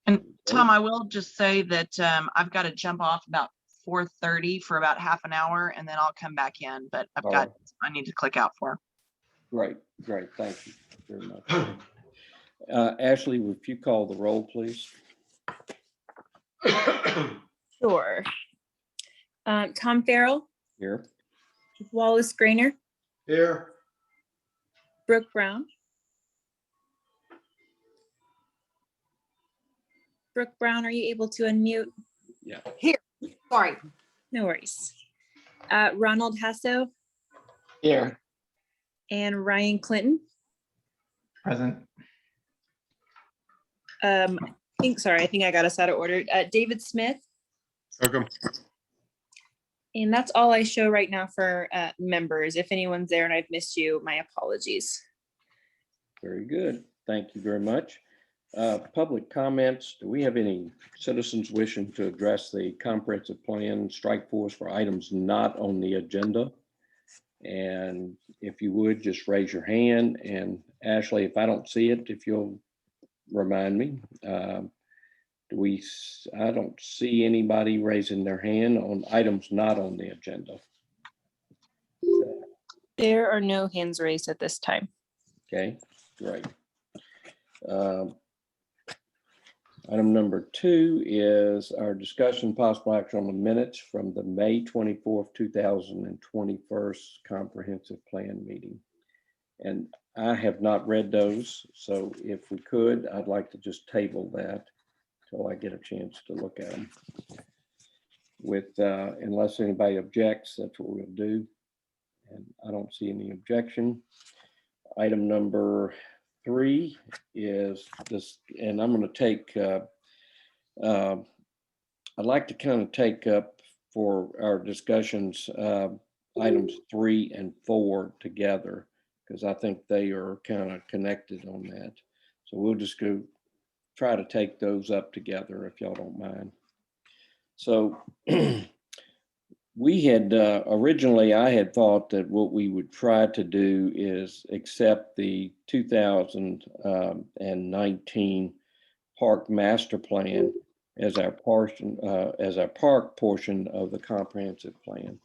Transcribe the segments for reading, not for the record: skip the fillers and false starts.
And Tom, I will just say that I've got to jump off about 4:30 for about half an hour, and then I'll come back in. But I need to click out for. Great. Thank you very much. Ashley, if you call the roll, please. Sure. Tom Farrell, Here. Wallace Grainer, Here. Brooke Brown. Brooke Brown, are you able to unmute? Yeah. Here. Sorry. No worries. Ronald Hasso Here. and Ryan Clinton. Present. I think I got us out of order. David Smith. Welcome. And that's all I show right now for members. If anyone's there and I've missed you, my apologies. Very good. Thank you very much. Public comments. Do we have any citizens wishing to address the comprehensive plan strike force for items not on the agenda? And if you would, just raise your hand. And Ashley, if I don't see it, if you'll remind me. I don't see anybody raising their hand on items not on the agenda. There are no hands raised at this time. Okay, great. Item number 2 is our discussion possible action on the minutes from the May 24th, 2021 comprehensive plan meeting. And I have not read those, so if we could, I'd like to just table that till I get a chance to look at them. Unless anybody objects, that's what we'll do. And I don't see any objection. Item number 3 is this, and I'm going to take, I'd like to kind of take up for our discussions, items 3 and 4 together, because I think they are kind of connected on that. So we'll just go try to take those up together if y'all don't mind. So we had originally, I had thought that what we would try to do is accept the 2019 park master plan as our portion, as our park portion of the comprehensive plan.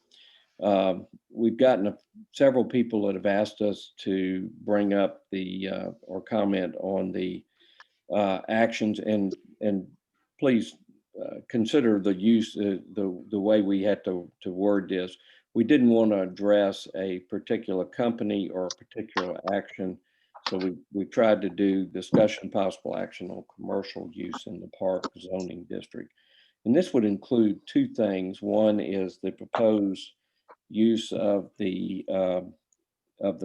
We've gotten several people that have asked us to bring up the or comment on the actions, and please consider the use, the way we had to word this. We didn't want to address a particular company or a particular action, so we tried to do discussion possible action on commercial use in the park zoning district. And this would include 2 things. One is the proposed use of the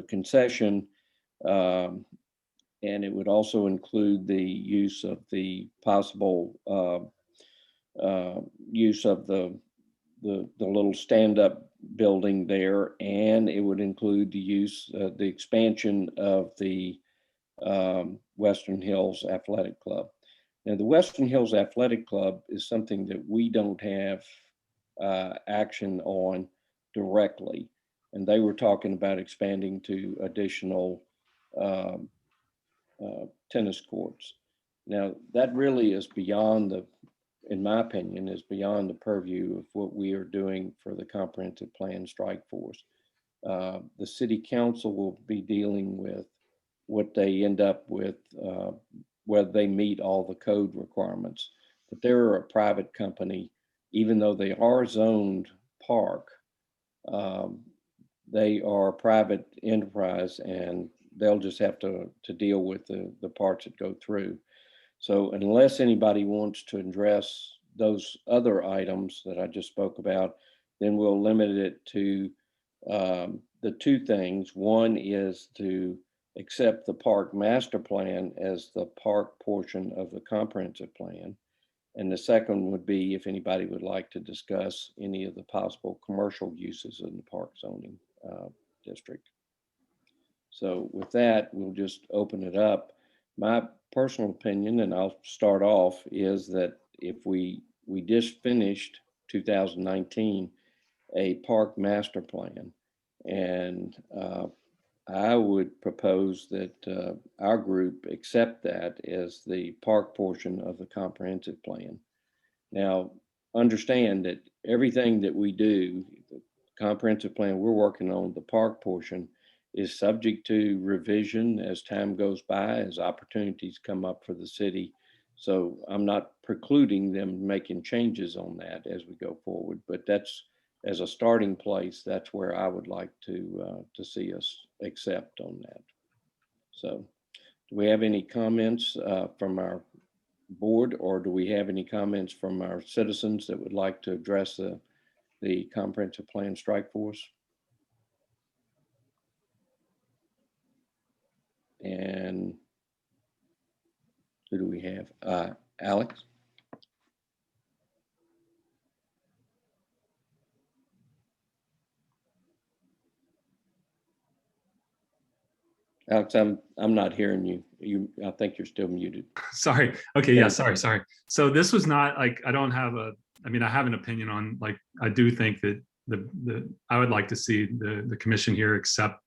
concession, and it would also include the use of the possible use of the little stand-up building there, and it would include the use, the expansion of the Western Hills Athletic Club. Now, the Western Hills Athletic Club is something that we don't have action on directly, and they were talking about expanding to additional tennis courts. Now, that really is beyond the, in my opinion, is beyond the purview of what we are doing for the comprehensive plan strike force. The city council will be dealing with what they end up with, whether they meet all the code requirements. But they're a private company, even though they are zoned park, they are a private enterprise, and they'll just have to deal with the parts that go through. So unless anybody wants to address those other items that I just spoke about, then we'll limit it to the 2 things. One is to accept the park master plan as the park portion of the comprehensive plan. And the second would be if anybody would like to discuss any of the possible commercial uses in the park zoning district. So with that, we'll just open it up. My personal opinion, and I'll start off, is that if we just finished 2019 a park master plan, and I would propose that our group accept that as the park portion of the comprehensive plan. Now, understand that everything that we do, the comprehensive plan we're working on, the park portion, is subject to revision as time goes by, as opportunities come up for the city. So I'm not precluding them making changes on that as we go forward, but that's, as a starting place, that's where I would like to see us accept on that. So do we have any comments from our board, or do we have any comments from our citizens that would like to address the comprehensive plan strike force? And who do we have? Alex? Alex, I'm not hearing you. I think you're still muted. Sorry. Okay. Yeah. Sorry. So this was not like, I don't have I mean, I have an opinion on, like, I do think that I would like to see the commission here accept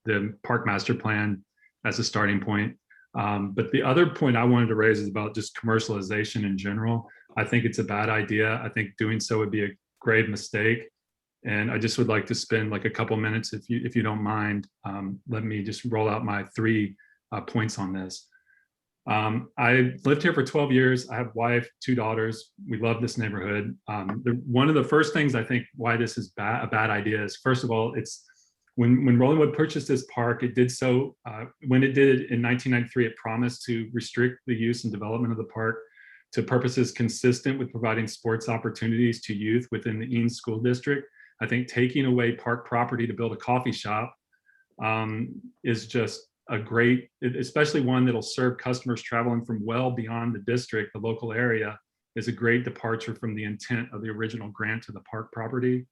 the park master plan as a starting point. But the other point I wanted to raise is about just commercialization in general. I think it's a bad idea. I think doing so would be a grave mistake. And I just would like to spend like a couple minutes, if you don't mind, let me just roll out my 3 points on this. I lived here for 12 years. I have a wife, 2 daughters. We love this neighborhood. One of the first things I think why this is a bad idea is, first of all, it's when Rollingwood purchased this park, it did so, when it did it in 1993, it promised to restrict the use and development of the park to purposes consistent with providing sports opportunities to youth within the Eanes School District. I think taking away park property to build a coffee shop is just a great, especially one that'll serve customers traveling from well beyond the district, the local area, is a great departure from the intent of the original grant to the park property.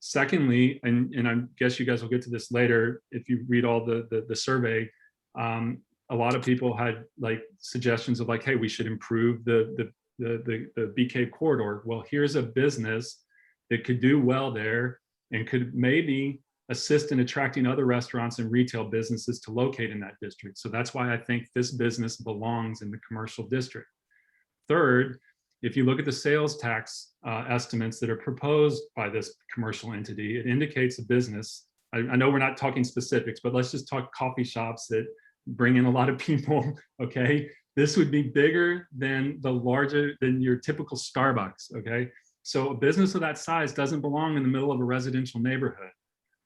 Secondly, and I guess you guys will get to this later, if you read all the survey, a lot of people had like suggestions of like, hey, we should improve the Bee Cave corridor. Well, here's a business that could do well there and could maybe assist in attracting other restaurants and retail businesses to locate in that district. So that's why I think this business belongs in the commercial district. Third, if you look at the sales tax estimates that are proposed by this commercial entity, it indicates a business. I know we're not talking specifics, but let's just talk coffee shops that bring in a lot of people, okay? This would be bigger than than your typical Starbucks, okay? So a business of that size doesn't belong in the middle of a residential neighborhood.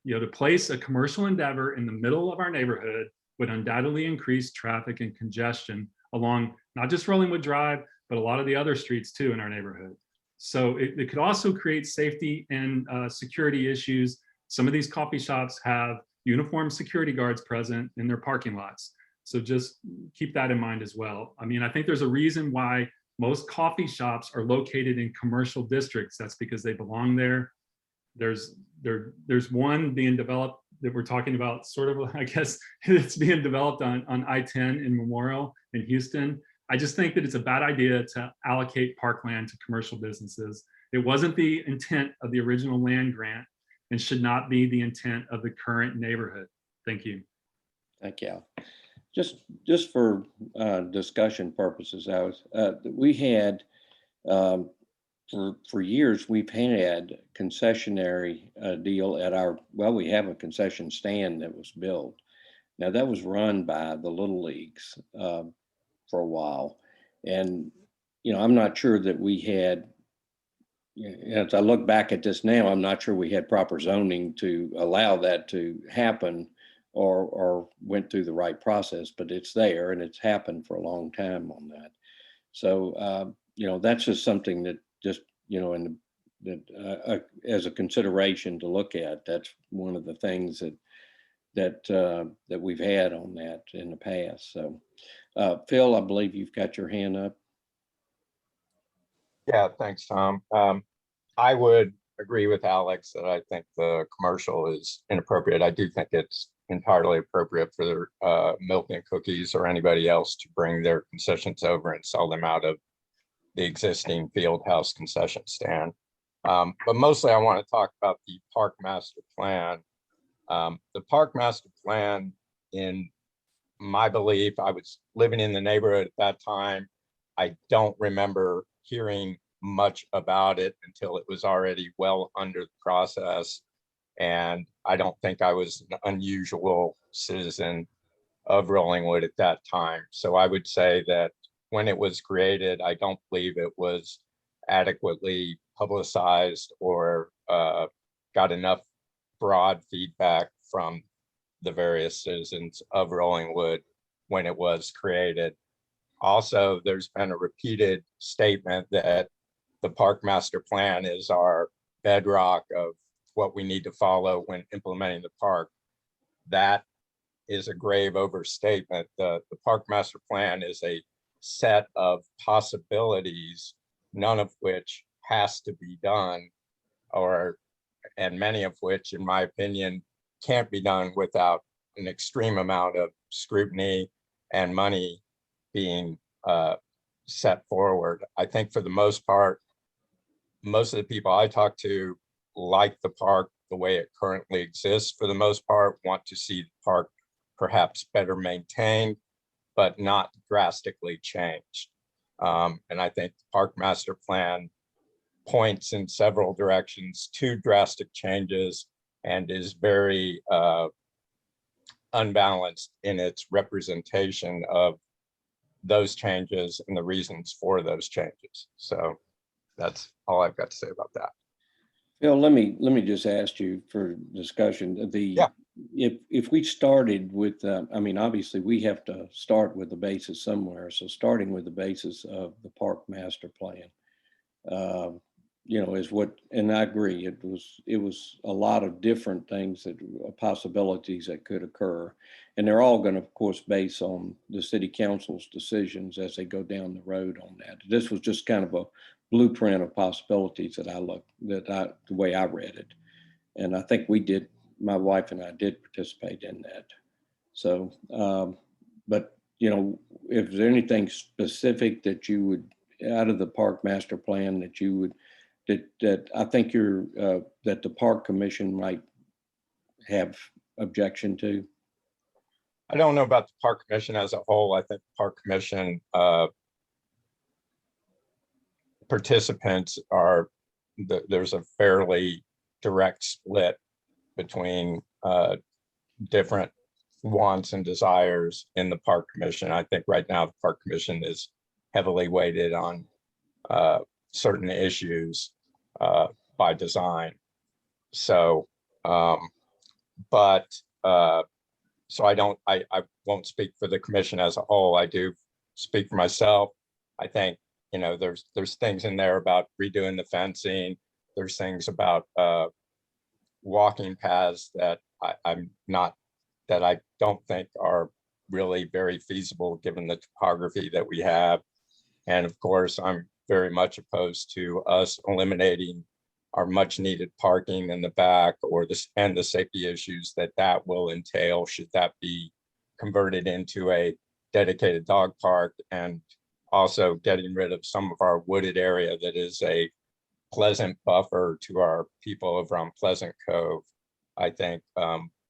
You know, to place a commercial endeavor in the middle of our neighborhood would undoubtedly increase traffic and congestion along not just Rollingwood Drive, but a lot of the other streets too in our neighborhood. So it could also create safety and security issues. Some of these coffee shops have uniformed security guards present in their parking lots. So just keep that in mind as well. I mean, I think there's a reason why most coffee shops are located in commercial districts. That's because they belong there. There's one being developed that we're talking about, sort of, I guess it's being developed on I-10 in Memorial in Houston. I just think that it's a bad idea to allocate parkland to commercial businesses. It wasn't the intent of the original land grant and should not be the intent of the current neighborhood. Thank you. Thank you. Just for discussion purposes, we had for years we've had concessionary deal at we have a concession stand that was built. Now that was run by the Little Leagues for a while, and I'm not sure that we had. As I look back at this now, I'm not sure we had proper zoning to allow that to happen, or went through the right process, but it's there and it's happened for a long time on that. So, that's just something that just, as a consideration to look at. That's one of the things that we've had on that in the past. So, Phil, I believe you've got your hand up. Yeah, thanks, Tom. I would agree with Alex that I think the commercial is inappropriate. I do think it's entirely appropriate for Milk and Cookies or anybody else to bring their concessions over and sell them out of the existing Field House concession stand. But mostly I want to talk about the park master plan. The park master plan, in my belief, I was living in the neighborhood at that time. I don't remember hearing much about it until it was already well under the process. And I don't think I was an unusual citizen of Rollingwood at that time. So I would say that when it was created, I don't believe it was adequately publicized or got enough broad feedback from the various citizens of Rollingwood when it was created. Also, there's been a repeated statement that the park master plan is our bedrock of what we need to follow when implementing the park. That is a grave overstatement. The park master plan is a set of possibilities, none of which has to be done, and many of which, in my opinion, can't be done without an extreme amount of scrutiny and money being set forward. I think for the most part, most of the people I talk to like the park the way it currently exists for the most part, want to see the park perhaps better maintained, but not drastically changed. And I think the park master plan points in several directions to drastic changes and is very unbalanced in its representation of those changes and the reasons for those changes. So that's all I've got to say about that. Phil, let me just ask you for discussion. Yeah. If we started with, I mean, obviously we have to start with the basis somewhere. So starting with the basis of the park master plan, is what, and I agree, it was a lot of different things that possibilities that could occur. And they're all going to, of course, base on the city council's decisions as they go down the road on that. This was just kind of a blueprint of possibilities the way I read it. And I think my wife and I did participate in that. So, but if there's anything specific that you would, out of the park master plan that you would, that I think that the park commission might have objection to? I don't know about the park commission as a whole. I think the park commission participants there's a fairly direct split between different wants and desires in the park commission. I think right now the park commission is heavily weighted on certain issues by design. So, so I won't speak for the commission as a whole. I do speak for myself. I think, there's things in there about redoing the fencing. There's things about walking paths that I don't think are really very feasible given the topography that we have. And of course, I'm very much opposed to us eliminating our much needed parking in the back and the safety issues that will entail should that be converted into a dedicated dog park, and also getting rid of some of our wooded area that is a pleasant buffer to our people over on Pleasant Cove. I think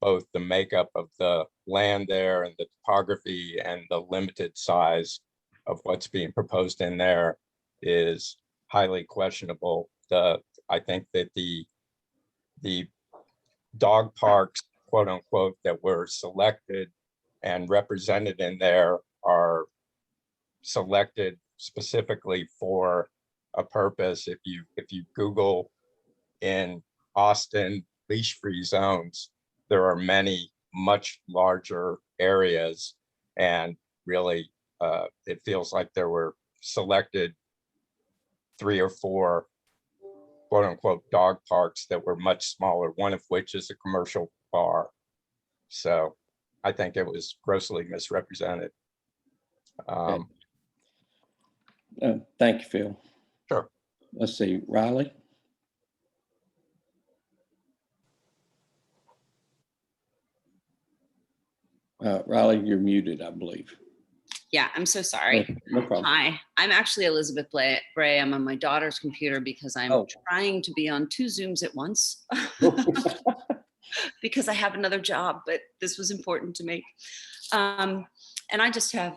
both the makeup of the land there and the topography and the limited size of what's being proposed in there is highly questionable. I think that the dog parks, quote unquote, that were selected and represented in there are selected specifically for a purpose. If you Google in Austin leash-free zones, there are many much larger areas, and really it feels like there were selected 3 or 4 quote unquote dog parks that were much smaller, one of which is a commercial bar. So I think it was grossly misrepresented. Thank you, Phil. Sure. Let's see, Riley. Riley, you're muted, I believe. Yeah, I'm so sorry. No problem. Hi, I'm actually Elizabeth Bray. I'm on my daughter's computer because I'm Oh. trying to be on 2 Zooms at once because I have another job, but this was important to me. And I just have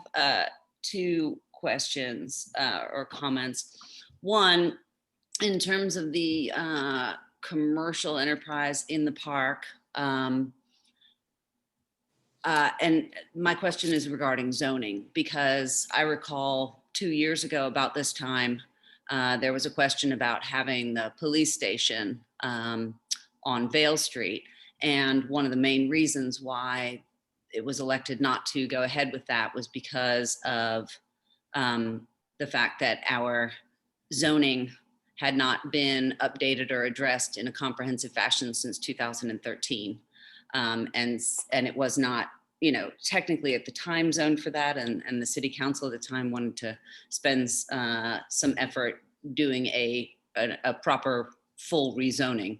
two questions or comments. One, in terms of the commercial enterprise in the park, and my question is regarding zoning, because I recall 2 years ago about this time, there was a question about having the police station on Vale Street. And one of the main reasons why it was elected not to go ahead with that was because of the fact that our zoning had not been updated or addressed in a comprehensive fashion since 2013. And it was not, you know, technically at the time zoned for that. And the city council at the time wanted to spend some effort doing a proper full rezoning.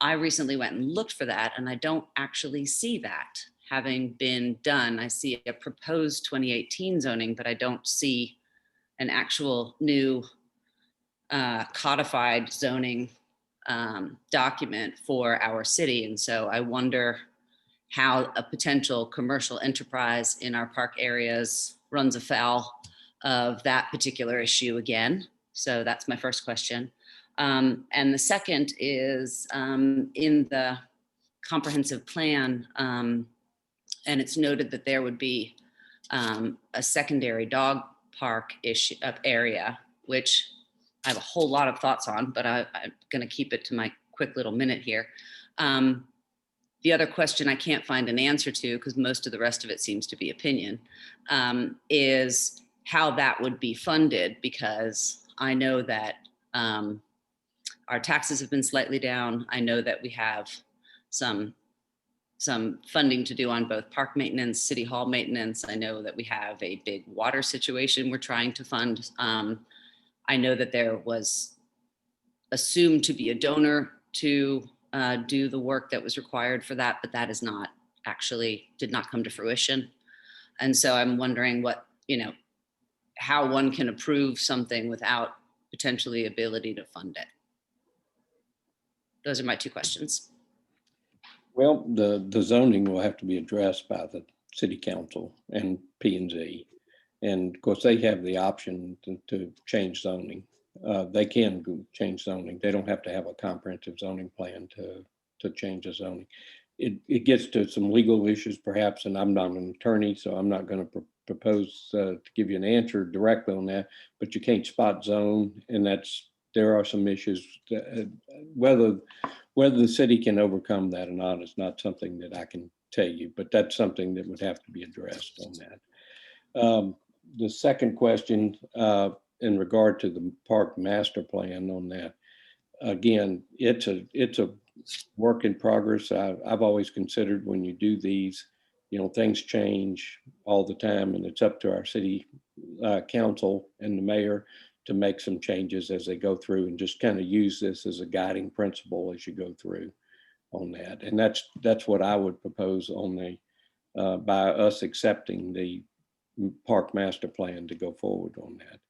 I recently went and looked for that, and I don't actually see that having been done. I see a proposed 2018 zoning, but I don't see an actual new codified zoning document for our city. And so I wonder how a potential commercial enterprise in our park areas runs afoul of that particular issue again. So that's my first question. And the second is in the comprehensive plan, and it's noted that there would be a secondary dog park area, which I have a whole lot of thoughts on, but I'm going to keep it to my quick little minute here. The other question I can't find an answer to, because most of the rest of it seems to be opinion, is how that would be funded, because I know that our taxes have been slightly down. I know that we have some funding to do on both park maintenance, city hall maintenance. I know that we have a big water situation we're trying to fund. I know that there was assumed to be a donor to do the work that was required for that, but that is not actually, did not come to fruition. And so I'm wondering what, you know, how one can approve something without potentially ability to fund it. Those are my two questions. Well, the zoning will have to be addressed by the city council and P&Z. And of course, they have the option to change zoning. They can change zoning. They don't have to have a comprehensive zoning plan to change the zoning. It gets to some legal issues perhaps, and I'm not an attorney, so I'm not going to propose to give you an answer directly on that, but you can't spot zone, and there are some issues. Whether the city can overcome that or not is not something that I can tell you, but that's something that would have to be addressed on that. The second question in regard to the park master plan on that, again, it's a work in progress. I've always considered when you do these, you know, things change all the time, and it's up to our city council and the mayor to make some changes as they go through, and just kind of use this as a guiding principle as you go through on that. And that's what I would propose on the by us accepting the park master plan to go forward on that.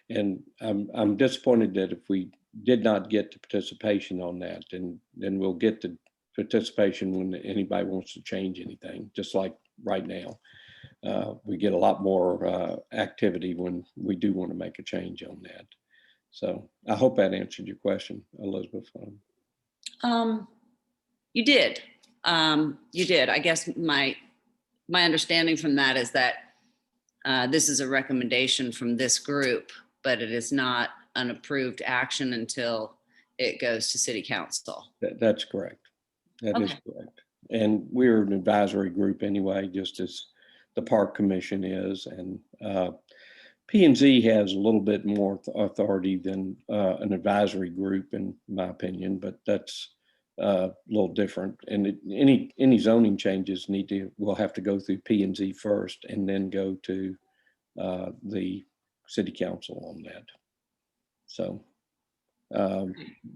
And I'm disappointed that if we did not get the participation on that, then we'll get the participation when anybody wants to change anything, just like right now. We get a lot more activity when we do want to make a change on that. So I hope that answered your question, Elizabeth. You did. You did. I guess my understanding from that is that this is a recommendation from this group, but it is not an approved action until it goes to city council. That's correct. That is correct. And we're an advisory group anyway, just as the park commission is. And P&Z has a little bit more authority than an advisory group, in my opinion, but that's a little different. And any zoning changes will have to go through P&Z first and then go to the city council on that. So,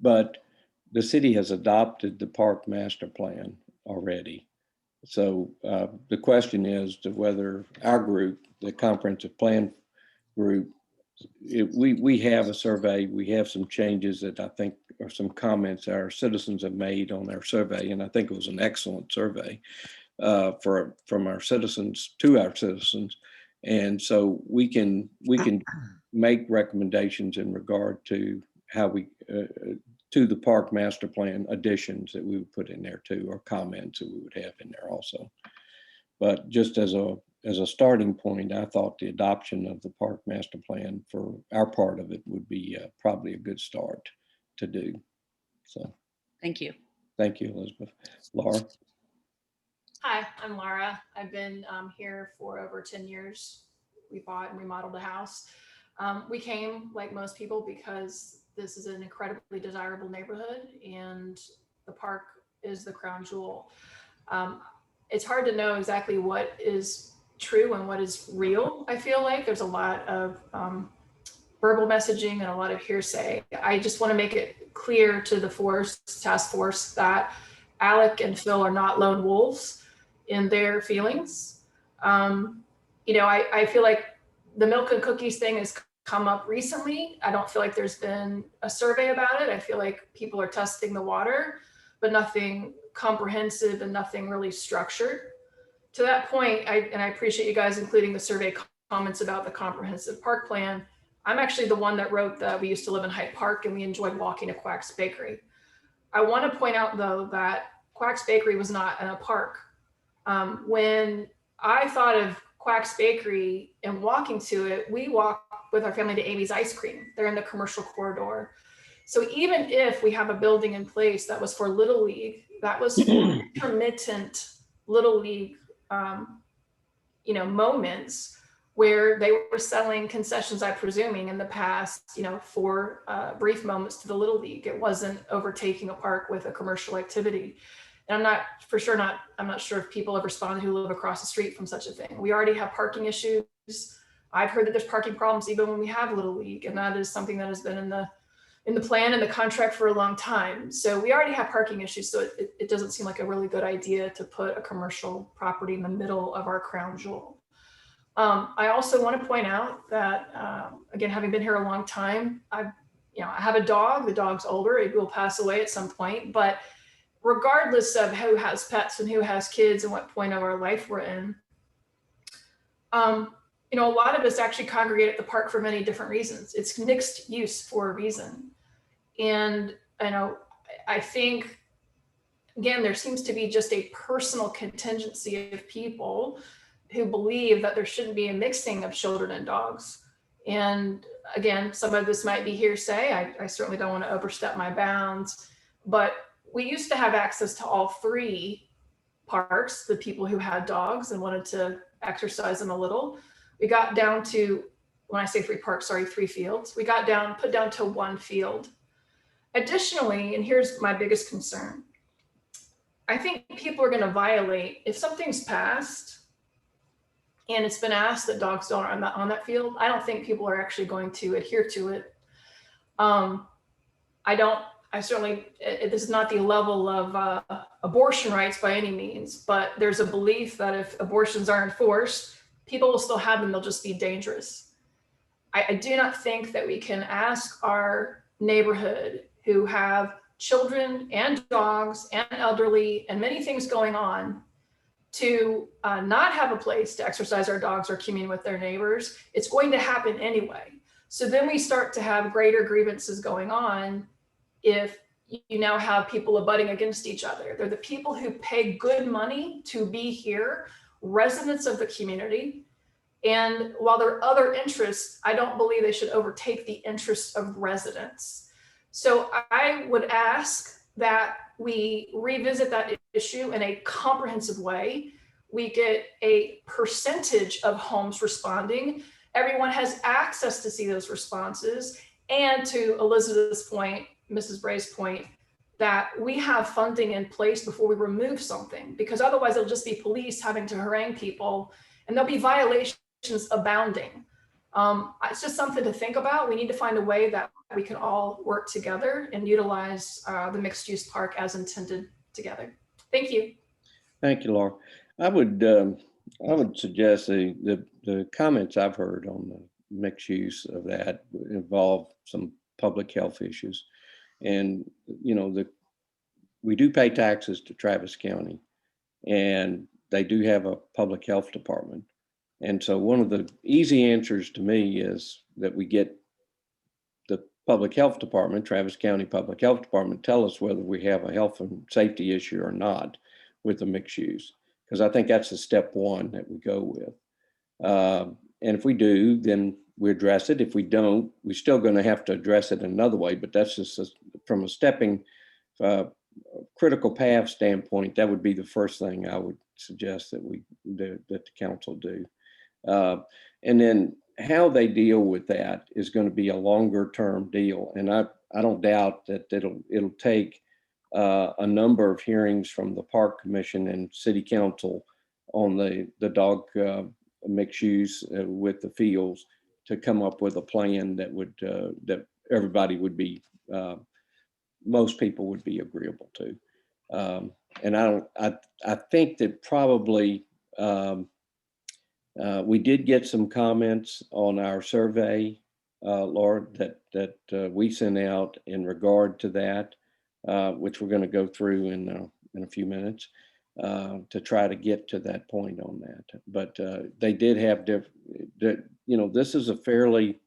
but the city has adopted the park master plan already. So the question is to whether our group, the comprehensive plan group, we have a survey, we have some changes that I think are some comments our citizens have made on our survey, and I think it was an excellent survey from our citizens to our citizens. And so we can make recommendations in regard to how we to the park master plan additions that we would put in there too, or comments that we would have in there also. But just as a starting point, I thought the adoption of the park master plan for our part of it would be probably a good start to do. So Thank you. thank you, Elizabeth. Laura? Hi, I'm Laura. I've been here for over 10 years. We bought and remodeled a house. We came, like most people, because this is an incredibly desirable neighborhood and the park is the crown jewel. It's hard to know exactly what is true and what is real. I feel like there's a lot of verbal messaging and a lot of hearsay. I just want to make it clear to the task force that Alec and Phil are not lone wolves in their feelings. I feel like the milk and cookies thing has come up recently. I don't feel like there's been a survey about it. I feel like people are testing the water, but nothing comprehensive and nothing really structured. To that point, I appreciate you guys including the survey comments about the comprehensive park plan. I'm actually the one that wrote that we used to live in Hyde Park and we enjoyed walking to Quack's Bakery. I want to point out though that Quack's Bakery was not in a park. When I thought of Quack's Bakery and walking to it, we walked with our family to Amy's Ice Cream. They're in the commercial corridor. So even if we have a building in place that was for Little League, that was for intermittent Little League, moments where they were selling concessions, I'm presuming in the past, for brief moments to the Little League. It wasn't overtaking a park with a commercial activity. And I'm not sure if people have responded who live across the street from such a thing. We already have parking issues. I've heard that there's parking problems even when we have Little League, and that is something that has been in the plan and the contract for a long time. So we already have parking issues. So it doesn't seem like a really good idea to put a commercial property in the middle of our crown jewel. I also want to point out that, again, having been here a long time, I have a dog. The dog's older. It will pass away at some point. But regardless of who has pets and who has kids and what point of our life we're in, a lot of us actually congregate at the park for many different reasons. It's mixed use for a reason. And I think, again, there seems to be just a personal contingency of people who believe that there shouldn't be a mixing of children and dogs. And again, some of this might be hearsay. I certainly don't want to overstep my bounds, but we used to have access to all three parks, the people who had dogs and wanted to exercise them a little. We got down to, when I say three parks, sorry, 3 fields. We got put down to 1 field. Additionally, and here's my biggest concern, I think people are going to violate, if something's passed and it's been asked that dogs don't on that field, I don't think people are actually going to adhere to it. This is not the level of abortion rights by any means, but there's a belief that if abortions are enforced, people will still have them, they'll just be dangerous. I do not think that we can ask our neighborhood who have children and dogs and elderly and many things going on to not have a place to exercise our dogs or commune with their neighbors. It's going to happen anyway. So then we start to have greater grievances going on if you now have people abutting against each other. They're the people who pay good money to be here, residents of the community. And while there are other interests, I don't believe they should overtake the interests of residents. So I would ask that we revisit that issue in a comprehensive way. We get a percentage of homes responding. Everyone has access to see those responses. And to Elizabeth's point, Mrs. Bray's point, that we have funding in place before we remove something, because otherwise it'll just be police having to harangue people and there'll be violations abounding. It's just something to think about. We need to find a way that we can all work together and utilize the mixed use park as intended together. Thank you. Thank you, Laura. I would suggest the comments I've heard on mixed use of that would involve some public health issues. And, you know, we do pay taxes to Travis County, and they do have a public health department. And so one of the easy answers to me is that we get the public health department, Travis County Public Health Department, tell us whether we have a health and safety issue or not with the mixed use. Because I think that's the step one that we go with. And if we do, then we address it. If we don't, we're still going to have to address it another way. But that's just from a stepping critical path standpoint, that would be the first thing I would suggest that that the council do. And then how they deal with that is going to be a longer term deal. And I don't doubt that it'll take a number of hearings from the Park Commission and City Council on the dog mixed use with the fields to come up with a plan that would that everybody would be most people would be agreeable to. And I think that probably we did get some comments on our survey, Laura, that we sent out in regard to that, which we're going to go through in a few minutes to try to get to that point on that. But they did have you know, this is a fairly,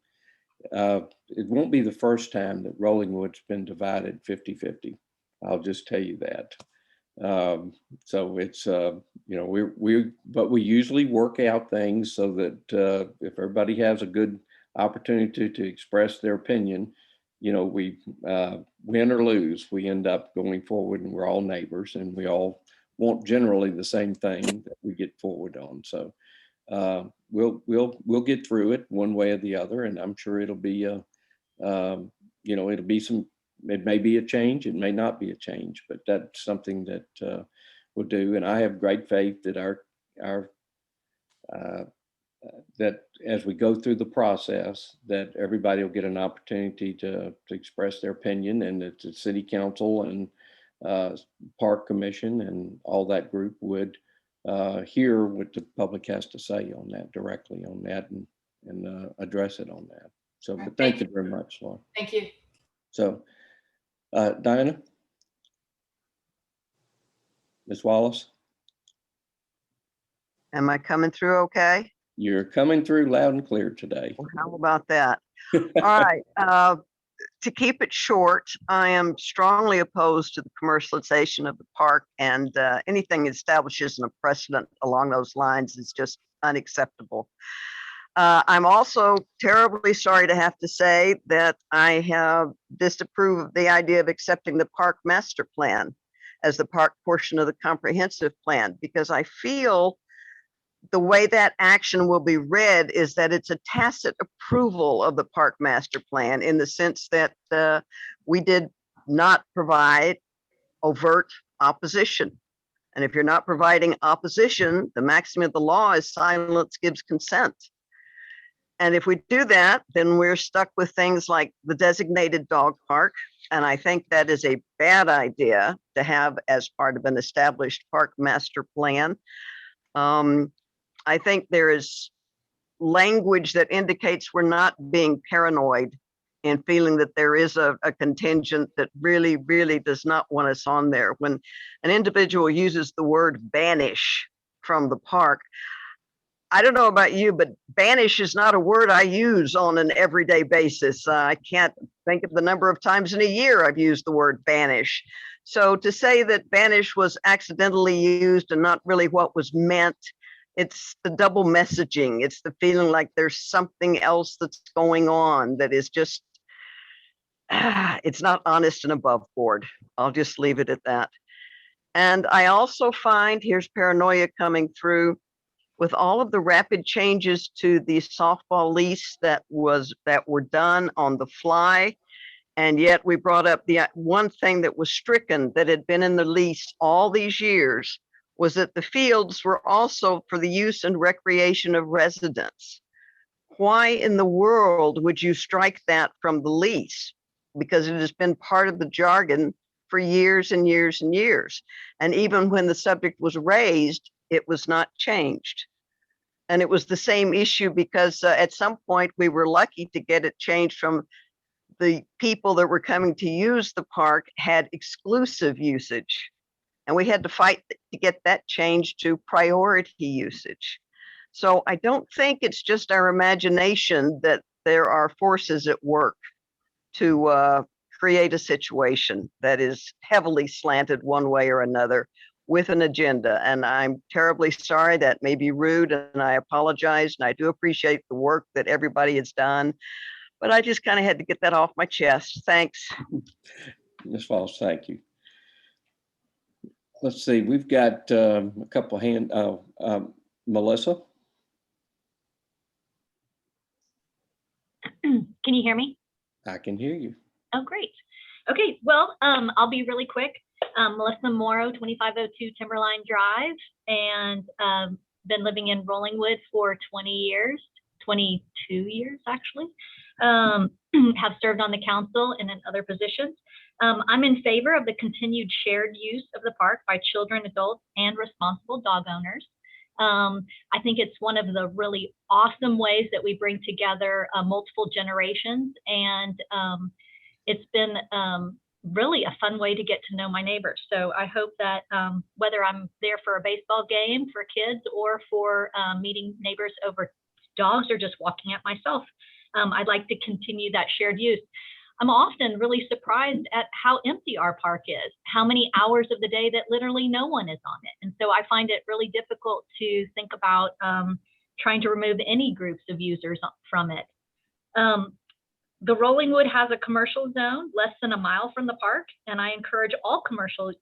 it won't be the first time that Rollingwood's been divided 50-50. I'll just tell you that. So it's, you know, but we usually work out things so that if everybody has a good opportunity to express their opinion, you know, we win or lose, we end up going forward, and we're all neighbors and we all want generally the same thing that we get forward on. So we'll get through it one way or the other, and I'm sure it'll be you know, it'll be it may be a change, it may not be a change, but that's something that we'll do. And I have great faith that that as we go through the process, that everybody will get an opportunity to express their opinion, and that the City Council and Park Commission and all that group would hear what the public has to say on that, directly on that, and address it on that. So, but thank you very much, Laura. Thank you. So, Diana? Ms. Wallace? Am I coming through okay? You're coming through loud and clear today. Well, how about that? All right. To keep it short, I am strongly opposed to the commercialization of the park, and anything that establishes a precedent along those lines is just unacceptable. I'm also terribly sorry to have to say that I have disapproved of the idea of accepting the park master plan as the park portion of the comprehensive plan, because I feel the way that action will be read is that it's a tacit approval of the park master plan, in the sense that we did not provide overt opposition. And if you're not providing opposition, the maxim of the law is silence gives consent. And if we do that, then we're stuck with things like the designated dog park. And I think that is a bad idea to have as part of an established park master plan. I think there is language that indicates we're not being paranoid and feeling that there is a contingent that really, really does not want us on there. When an individual uses the word banish from the park, I don't know about you, but banish is not a word I use on an everyday basis. I can't think of the number of times in a year I've used the word banish. So to say that banish was accidentally used and not really what was meant, it's the double messaging. It's the feeling like there's something else that's going on that is just, it's not honest and above board. I'll just leave it at that. And I also find, here's paranoia coming through, with all of the rapid changes to the softball lease that were done on the fly. And yet we brought up the one thing that was stricken that had been in the lease all these years, was that the fields were also for the use and recreation of residents. Why in the world would you strike that from the lease? Because it has been part of the jargon for years and years and years. And even when the subject was raised, it was not changed. And it was the same issue because at some point we were lucky to get it changed from the people that were coming to use the park had exclusive usage. And we had to fight to get that changed to priority usage. So I don't think it's just our imagination that there are forces at work to create a situation that is heavily slanted one way or another with an agenda. And I'm terribly sorry, that may be rude, and I apologize. And I do appreciate the work that everybody has done, but I just kind of had to get that off my chest. Thanks. Ms. Foss, thank you. Let's see, we've got a couple hand, Melissa? Can you hear me? I can hear you. Oh, great. Okay, well, I'll be really quick. Melissa Morrow, 2502 Timberline Drive, and been living in Rollingwood for 20 years, 22 years actually. Have served on the council and in other positions. I'm in favor of the continued shared use of the park by children, adults, and responsible dog owners. I think it's one of the really awesome ways that we bring together multiple generations, and it's been really a fun way to get to know my neighbors. So I hope that whether I'm there for a baseball game for kids or for meeting neighbors over dogs or just walking out myself, I'd like to continue that shared use. I'm often really surprised at how empty our park is, how many hours of the day that literally no one is on it. And so I find it really difficult to think about trying to remove any groups of users from it. The Rollingwood has a commercial zone less than a mile from the park, and I encourage all commercial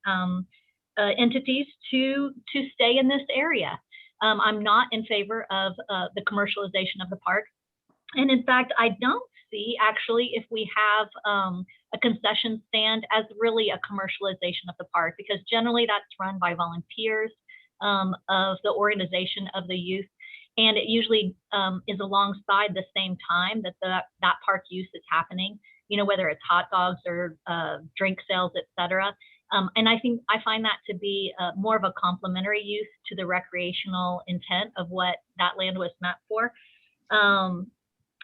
entities to stay in this area. I'm not in favor of the commercialization of the park. And in fact, I don't see actually if we have a concession stand as really a commercialization of the park, because generally that's run by volunteers of the organization of the youth. And it usually is alongside the same time that that park use is happening, you know, whether it's hot dogs or drink sales, et cetera. And I find that to be more of a complementary use to the recreational intent of what that land was meant for.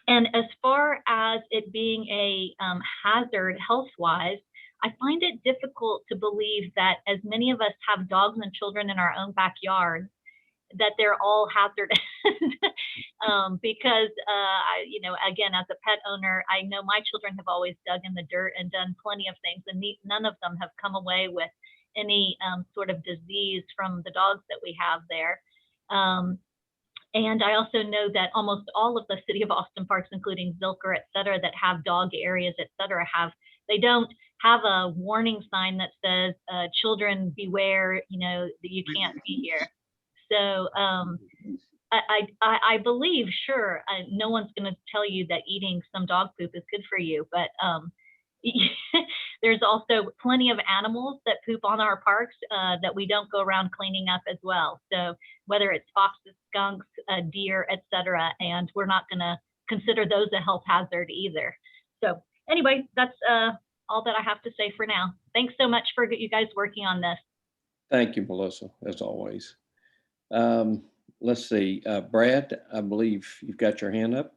And as far as it being a hazard health-wise, I find it difficult to believe that as many of us have dogs and children in our own backyards, that they're all hazardous. Because, you know, again, as a pet owner, I know my children have always dug in the dirt and done plenty of things, and none of them have come away with any sort of disease from the dogs that we have there. And I also know that almost all of the City of Austin parks, including Zilker, et cetera, that have dog areas, et cetera, they don't have a warning sign that says, children beware, you know, that you can't be here. So I believe, sure, no one's going to tell you that eating some dog poop is good for you, but there's also plenty of animals that poop on our parks that we don't go around cleaning up as well. So whether it's foxes, skunks, deer, et cetera, and we're not going to consider those a health hazard either. So anyway, that's all that I have to say for now. Thanks so much for you guys working on this. Thank you, Melissa, as always. Let's see, Brad, I believe you've got your hand up.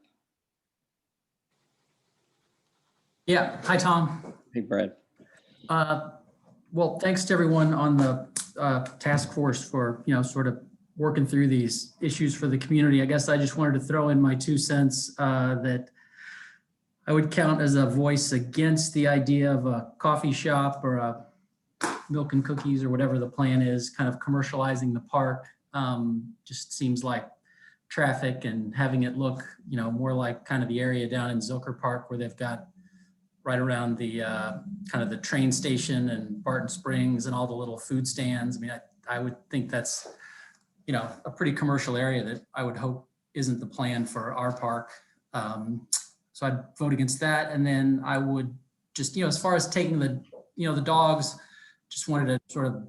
Yeah. Hi, Tom. Hey, Brad. Well, thanks to everyone on the task force for, you know, sort of working through these issues for the community. I guess I just wanted to throw in my 2 cents that I would count as a voice against the idea of a coffee shop or a milk and cookies or whatever the plan is, kind of commercializing the park. Just seems like traffic and having it look, you know, more like kind of the area down in Zilker Park where they've got right around the kind of the train station and Barton Springs and all the little food stands. I mean, I would think that's, you know, a pretty commercial area that I would hope isn't the plan for our park. So I'd vote against that. And then I would just, you know, as far as taking the, you know, the dogs, just wanted to sort of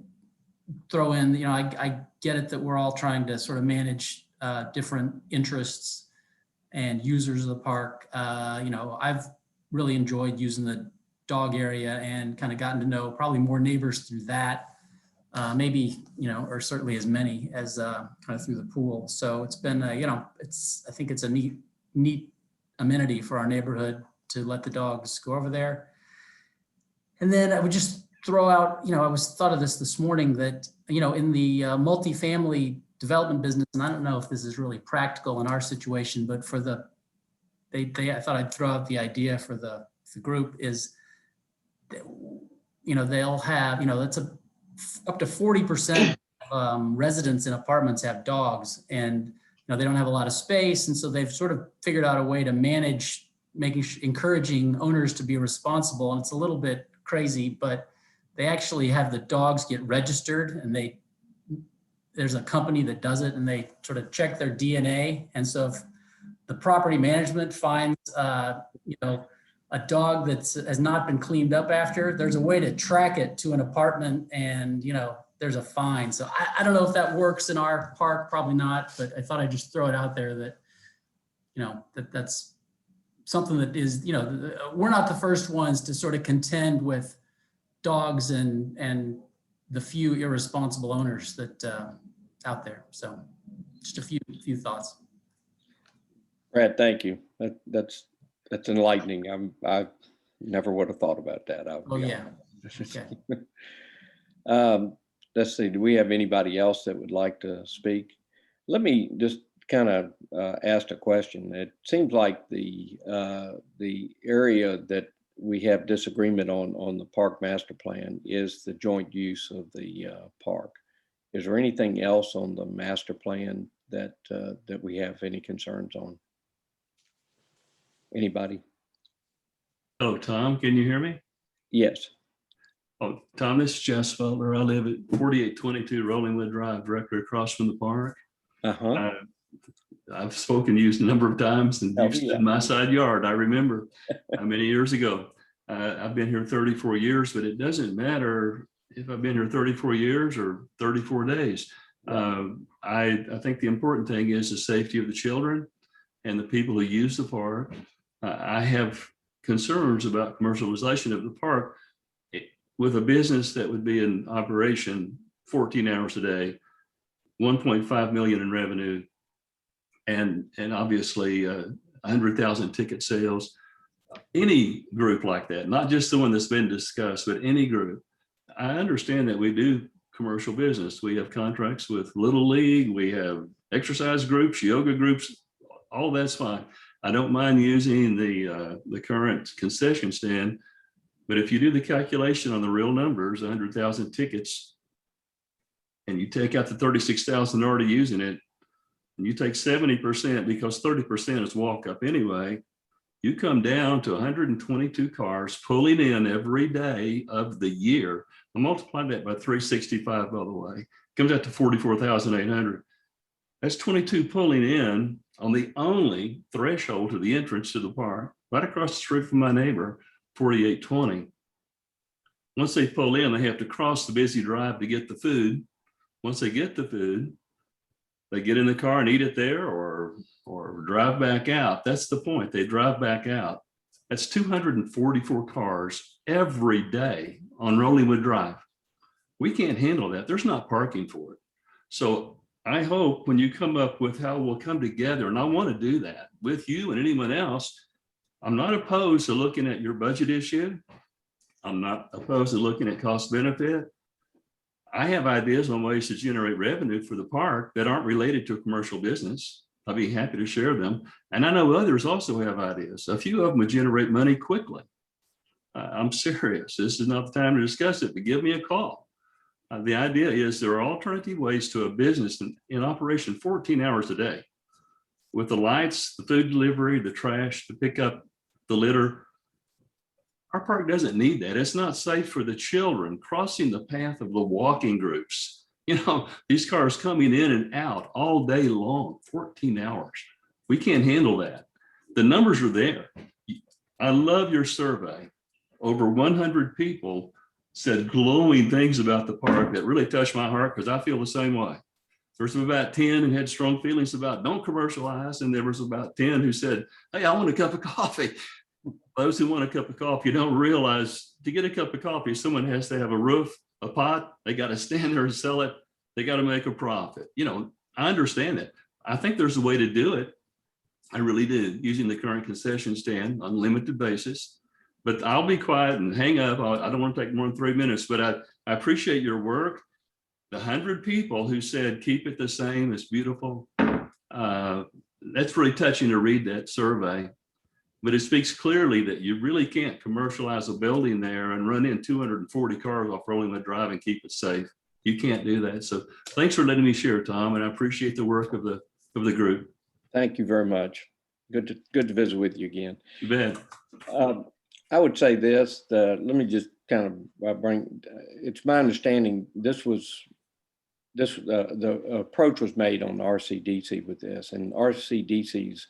throw in, you know, I get it that we're all trying to sort of manage different interests and users of the park. You know, I've really enjoyed using the dog area and kind of gotten to know probably more neighbors through that maybe, or certainly as many as kind of through the pool. So it's been, I think it's a neat amenity for our neighborhood to let the dogs go over there. And then I would just throw out, I was thought of this morning that, in the multifamily development business, and I don't know if this is really practical in our situation, but for I thought I'd throw out the idea for the group is, they'll have, that's up to 40% residents in apartments have dogs, and they don't have a lot of space, and so they've sort of figured out a way to manage encouraging owners to be responsible. And it's a little bit crazy, but they actually have the dogs get registered, and there's a company that does it, and they sort of check their DNA. And so if the property management finds, a dog that has not been cleaned up after, there's a way to track it to an apartment, and, there's a fine. So I don't know if that works in our park, probably not, but I thought I'd just throw it out there that, that's something that is, we're not the first ones to sort of contend with dogs and the few irresponsible owners that out there. So just a few thoughts. Brad, thank you. That's enlightening. I never would have thought about that. Oh, yeah. Okay. Let's see. Do we have anybody else that would like to speak? Let me just kind of ask a question. It seems like the area that we have disagreement on the park master plan is the joint use of the park. Is there anything else on the master plan that we have any concerns on? Anybody? Oh, Tom, can you hear me? Yes. Oh, Tom, this is Jess Butler. I live at 4822 Rollingwood Drive, directly across from the park. I've spoken to you a number of times, and you've stood in my side yard. I remember many years ago. I've been here 34 years, but it doesn't matter if I've been here 34 years or 34 days. I think the important thing is the safety of the children and the people who use the park. I have concerns about commercialization of the park with a business that would be in operation 14 hours a day, 1.5 million in revenue, and obviously 100,000 ticket sales. Any group like that, not just the one that's been discussed, but any group. I understand that we do commercial business. We have contracts with Little League, we have exercise groups, yoga groups, all that's fine. I don't mind using the current concession stand, but if you do the calculation on the real numbers, 100,000 tickets, and you take out the 36,000 already using it, and you take 70% because 30% is walk up anyway, you come down to 122 cars pulling in every day of the year. I multiply that by 365, by the way, comes out to 44,800. That's 22 pulling in on the only threshold to the entrance to the park, right across the street from my neighbor, 4820. Once they pull in, they have to cross the busy drive to get the food. Once they get the food, they get in the car and eat it there or drive back out. That's the point. They drive back out. That's 244 cars every day on Rollingwood Drive. We can't handle that. There's not parking for it. So I hope when you come up with how we'll come together, and I want to do that with you and anyone else, I'm not opposed to looking at your budget issue. I'm not opposed to looking at cost benefit. I have ideas on ways to generate revenue for the park that aren't related to a commercial business. I'll be happy to share them. And I know others also have ideas. A few of them would generate money quickly. I'm serious. This is not the time to discuss it, but give me a call. The idea is there are alternative ways to a business in operation 14 hours a day with the lights, the food delivery, the trash, the pickup, the litter. Our park doesn't need that. It's not safe for the children crossing the path of the walking groups. These cars coming in and out all day long, 14 hours. We can't handle that. The numbers are there. I love your survey. Over 100 people said glowing things about the park that really touched my heart because I feel the same way. There's about 10 who had strong feelings about don't commercialize, and there was about 10 who said, hey, I want a cup of coffee. Those who want a cup of coffee don't realize to get a cup of coffee, someone has to have a roof, a pot, they got to stand there and sell it. They got to make a profit. You know, I understand it. I think there's a way to do it. I really do, using the current concession stand on a limited basis. But I'll be quiet and hang up. I don't want to take more than 3 minutes, but I appreciate your work. The 100 people who said, keep it the same, it's beautiful. That's really touching to read that survey. But it speaks clearly that you really can't commercialize a building there and run in 240 cars off Rollingwood Drive and keep it safe. You can't do that. So thanks for letting me share, Tom, and I appreciate the work of the group. Thank you very much. Good to visit with you again. You bet. I would say this, let me just kind of it's my understanding the approach was made on RCDC with this, and RCDC's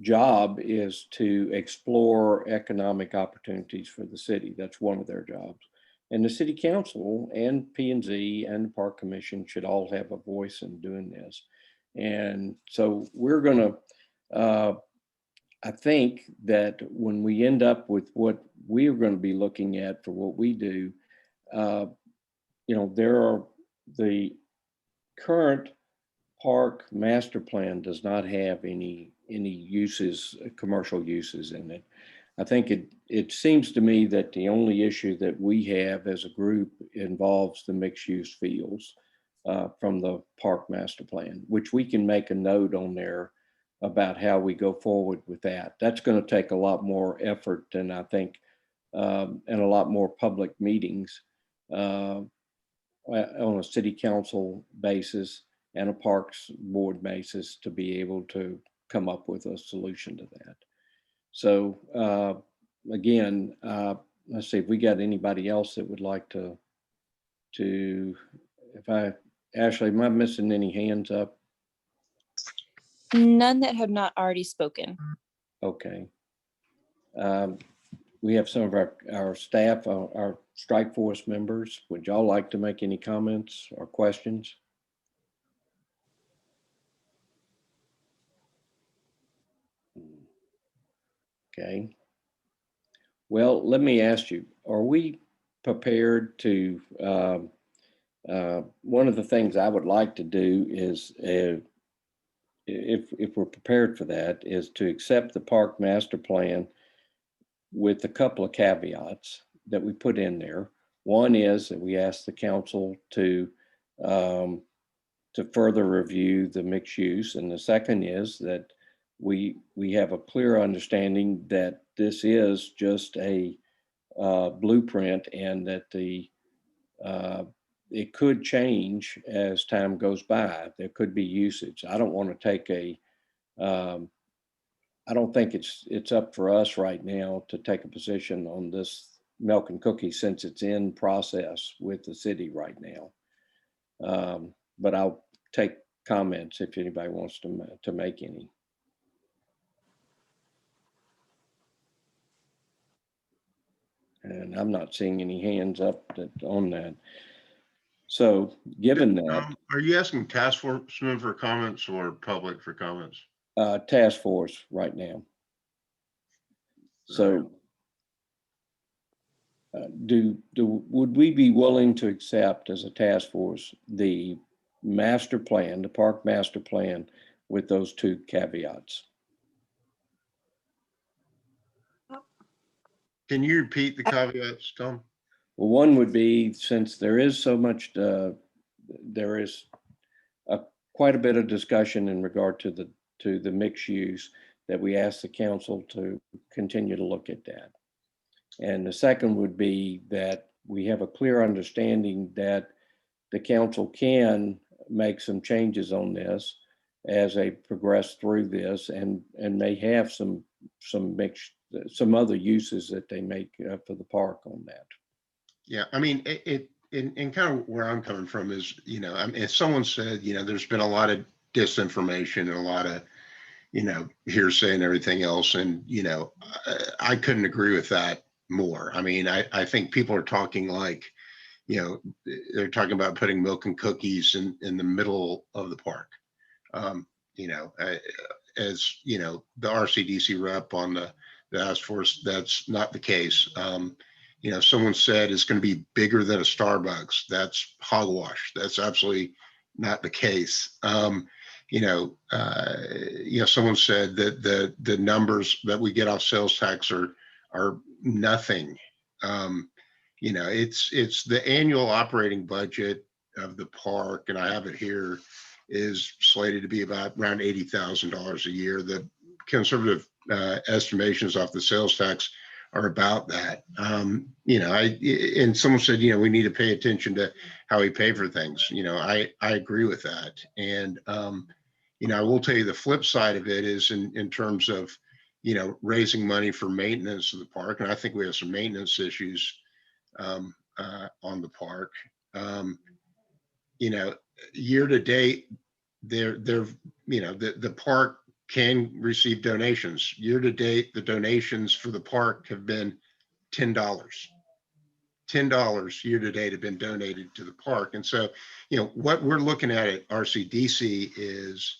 job is to explore economic opportunities for the city. That's one of their jobs. And the city council and P&Z and the park commission should all have a voice in doing this. And so we're going to, I think that when we end up with what we are going to be looking at for what we do, you know, the current park master plan does not have any uses, commercial uses in it. I think it seems to me that the only issue that we have as a group involves the mixed use fields from the park master plan, which we can make a note on there about how we go forward with that. That's going to take a lot more effort than I think, and a lot more public meetings on a city council basis and a parks board basis to be able to come up with a solution to that. So again, let's see if we got anybody else that would like to, Ashley, am I missing any hands up? None that have not already spoken. Okay. We have some of our staff, our strike force members. Would y'all like to make any comments or questions? Okay. Well, let me ask you, are we prepared to, one of the things I would like to do is, if we're prepared for that, is to accept the park master plan with a couple of caveats that we put in there. One is that we ask the council to further review the mixed use. And the second is that we have a clear understanding that this is just a blueprint and that it could change as time goes by. There could be usage. I don't want to take I don't think it's up for us right now to take a position on this milk and cookies since it's in process with the city right now. But I'll take comments if anybody wants to make any. And I'm not seeing any hands up on that. So given that. Are you asking task force for comments or public for comments? Task force right now. So would we be willing to accept as a task force the master plan, the park master plan with those two caveats? Can you repeat the caveats, Tom? Well, one would be, since there is so much, there is quite a bit of discussion in regard to the mixed use, that we ask the council to continue to look at that. And the second would be that we have a clear understanding that the council can make some changes on this as they progress through this, and may have some other uses that they make for the park on that. Yeah, I mean, and kind of where I'm coming from is, you know, I mean, if someone said, you know, there's been a lot of disinformation and a lot of, you know, hearsay and everything else. And, you know, I couldn't agree with that more. I mean, I think people are talking like, you know, they're talking about putting milk and cookies in the middle of the park. You know, as, you know, the RCDC rep on the task force, that's not the case. you know, someone said it's going to be bigger than a Starbucks. That's hogwash. That's absolutely not the case. Someone said that the numbers that we get off sales tax are nothing. It's the annual operating budget of the park, and I have it here, is slated to be about around $80,000 a year. The conservative estimations off the sales tax are about that. And someone said, we need to pay attention to how we pay for things. I agree with that. And, I will tell you the flip side of it is in terms of, raising money for maintenance of the park. And I think we have some maintenance issues on the park. Year to date, the park can receive donations. Year to date, the donations for the park have been $10. $10 year to date have been donated to the park. And so, what we're looking at RCDC is,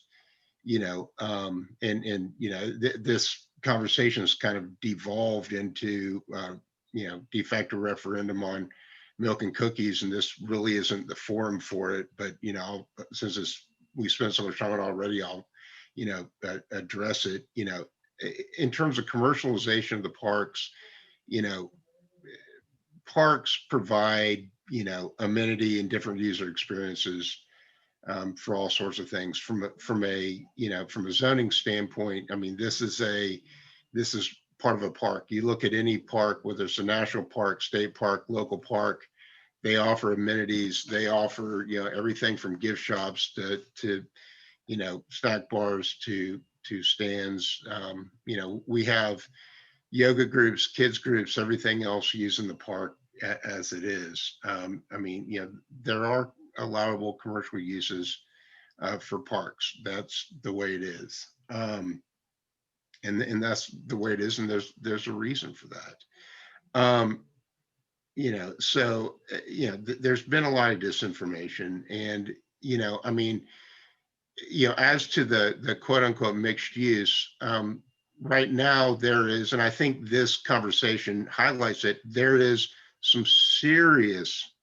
this conversation has kind of devolved into, de facto referendum on milk and cookies, and this really isn't the forum for it. But, since we spent so much time on it already, I'll, address it. In terms of commercialization of the parks, parks provide, amenity and different user experiences for all sorts of things. From a zoning standpoint, I mean, this is part of a park. You look at any park, whether it's a national park, state park, local park, they offer amenities. They offer, everything from gift shops to snack bars to stands. We have yoga groups, kids groups, everything else using the park as it is. There are allowable commercial uses for parks. That's the way it is. And that's the way it is. And there's a reason for that. There's been a lot of disinformation, and, as to the quote unquote mixed use, right now there is, and I think this conversation highlights it, there is some serious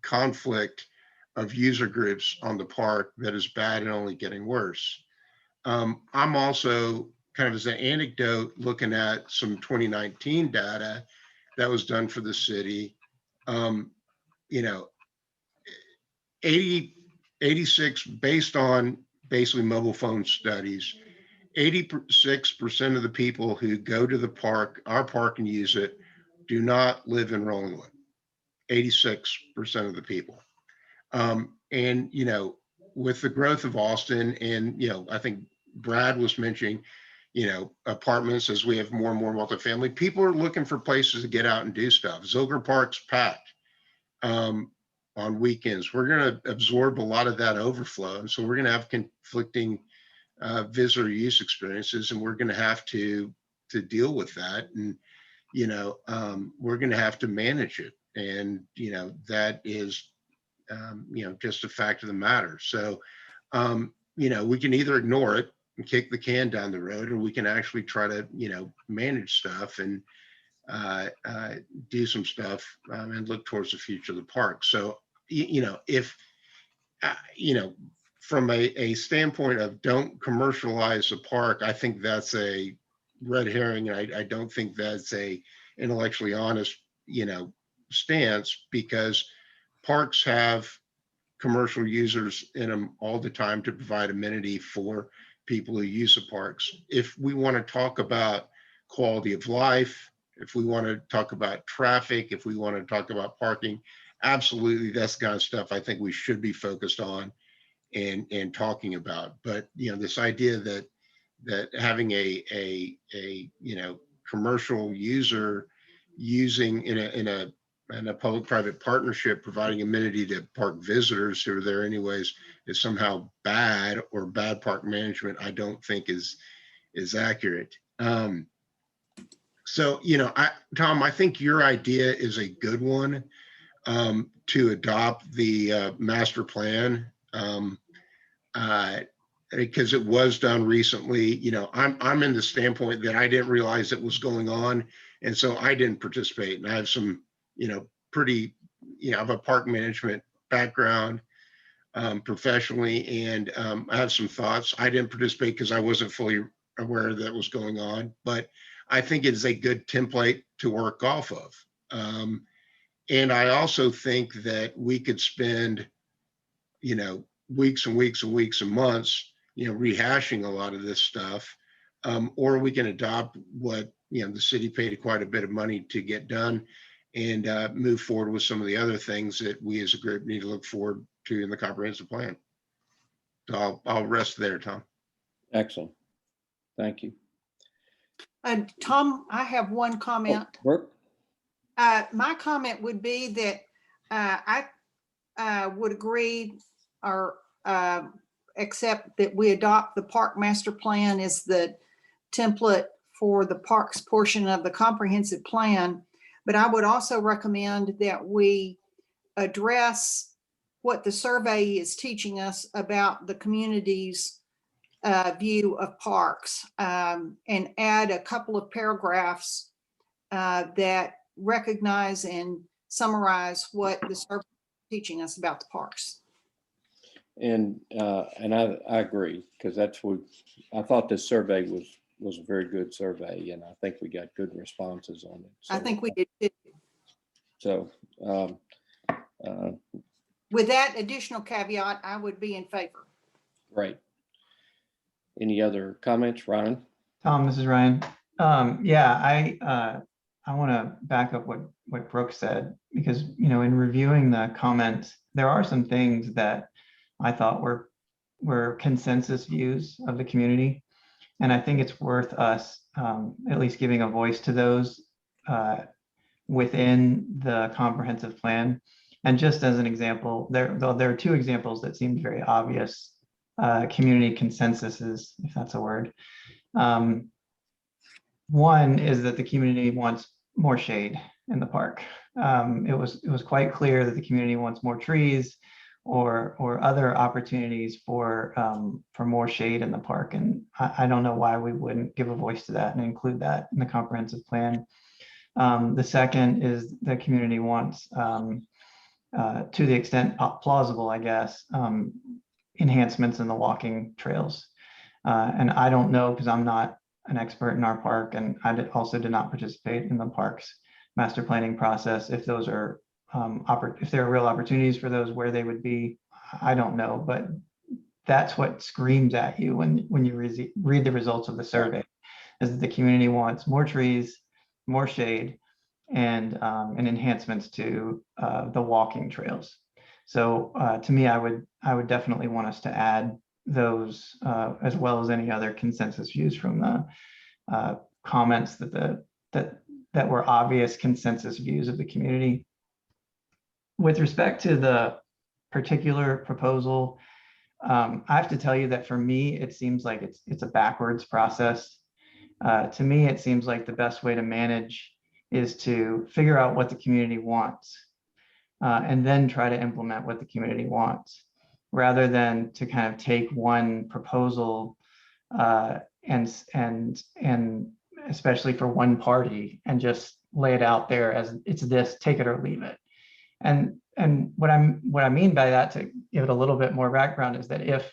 conflict of user groups on the park that is bad and only getting worse. I'm also kind of, as an anecdote, looking at some 2019 data that was done for the city. 86, based on basically mobile phone studies, 86% of the people who go to the park, our park, and use it do not live in Rollingwood. 86% of the people. And, with the growth of Austin, and, I think Brad was mentioning, apartments, as we have more and more multifamily, people are looking for places to get out and do stuff. Zilker Park's packed on weekends. We're going to absorb a lot of that overflow. And so we're going to have conflicting visitor use experiences, and we're going to have to deal with that. And, we're going to have to manage it. And, that is, just a fact of the matter. So, we can either ignore it and kick the can down the road, or we can actually try to, manage stuff and do some stuff and look towards the future of the park. So, if, from a standpoint of don't commercialize the park, I think that's a red herring. I don't think that's a intellectually honest, stance, because parks have commercial users in them all the time to provide amenity for people who use the parks. If we want to talk about quality of life, if we want to talk about traffic, if we want to talk about parking, absolutely, that's the kind of stuff I think we should be focused on and talking about. But, this idea that having a commercial user using in a public-private partnership, providing amenity to park visitors who are there anyways, is somehow bad or bad park management, I don't think is accurate. So, Tom, I think your idea is a good one, to adopt the master plan, because it was done recently. I'm in the standpoint that I didn't realize it was going on, and so I didn't participate. And I have some pretty, I have a park management background professionally, and I have some thoughts. I didn't participate because I wasn't fully aware that was going on, but I think it is a good template to work off of. And I also think that we could spend, weeks and weeks and weeks and months, rehashing a lot of this stuff. Or we can adopt what, the city paid quite a bit of money to get done, and move forward with some of the other things that we as a group need to look forward to in the comprehensive plan. So I'll rest there, Tom. Excellent. Thank you. Tom, I have one comment. Brooke? My comment would be that I would agree or accept that we adopt the park master plan as the template for the parks portion of the comprehensive plan. But I would also recommend that we address what the survey is teaching us about the community's view of parks, and add a couple of paragraphs that recognize and summarize what the survey is teaching us about the parks. And I agree, because that's what I thought this survey was a very good survey, and I think we got good responses on it. I think we did too. So With that additional caveat, I would be in favor. great. Any other comments, Ryan? Tom, this is Ryan. Yeah, I want to back up what Brooke said, because, in reviewing the comments, there are some things that I thought were consensus views of the community. And I think it's worth us at least giving a voice to those within the comprehensive plan. And just as an example, there are two examples that seemed very obvious community consensuses, if that's a word. One is that the community wants more shade in the park. It was quite clear that the community wants more trees or other opportunities for more shade in the park. And I don't know why we wouldn't give a voice to that and include that in the comprehensive plan. The second is the community wants, to the extent plausible, I guess, enhancements in the walking trails. And I don't know, because I'm not an expert in our park, and I also did not participate in the park's master planning process. If those are, if there are real opportunities for those, where they would be, I don't know. But that's what screams at you when you read the results of the survey, is that the community wants more trees, more shade, and enhancements to the walking trails. So to me, I would definitely want us to add those as well as any other consensus views from the comments that were obvious consensus views of the community. With respect to the particular proposal, I have to tell you that for me, it seems like it's a backwards process. To me, it seems like the best way to manage is to figure out what the community wants, and then try to implement what the community wants, rather than to kind of take one proposal and especially for one party, and just lay it out there as it's this, take it or leave it. And what I mean by that, to give it a little bit more background, is that if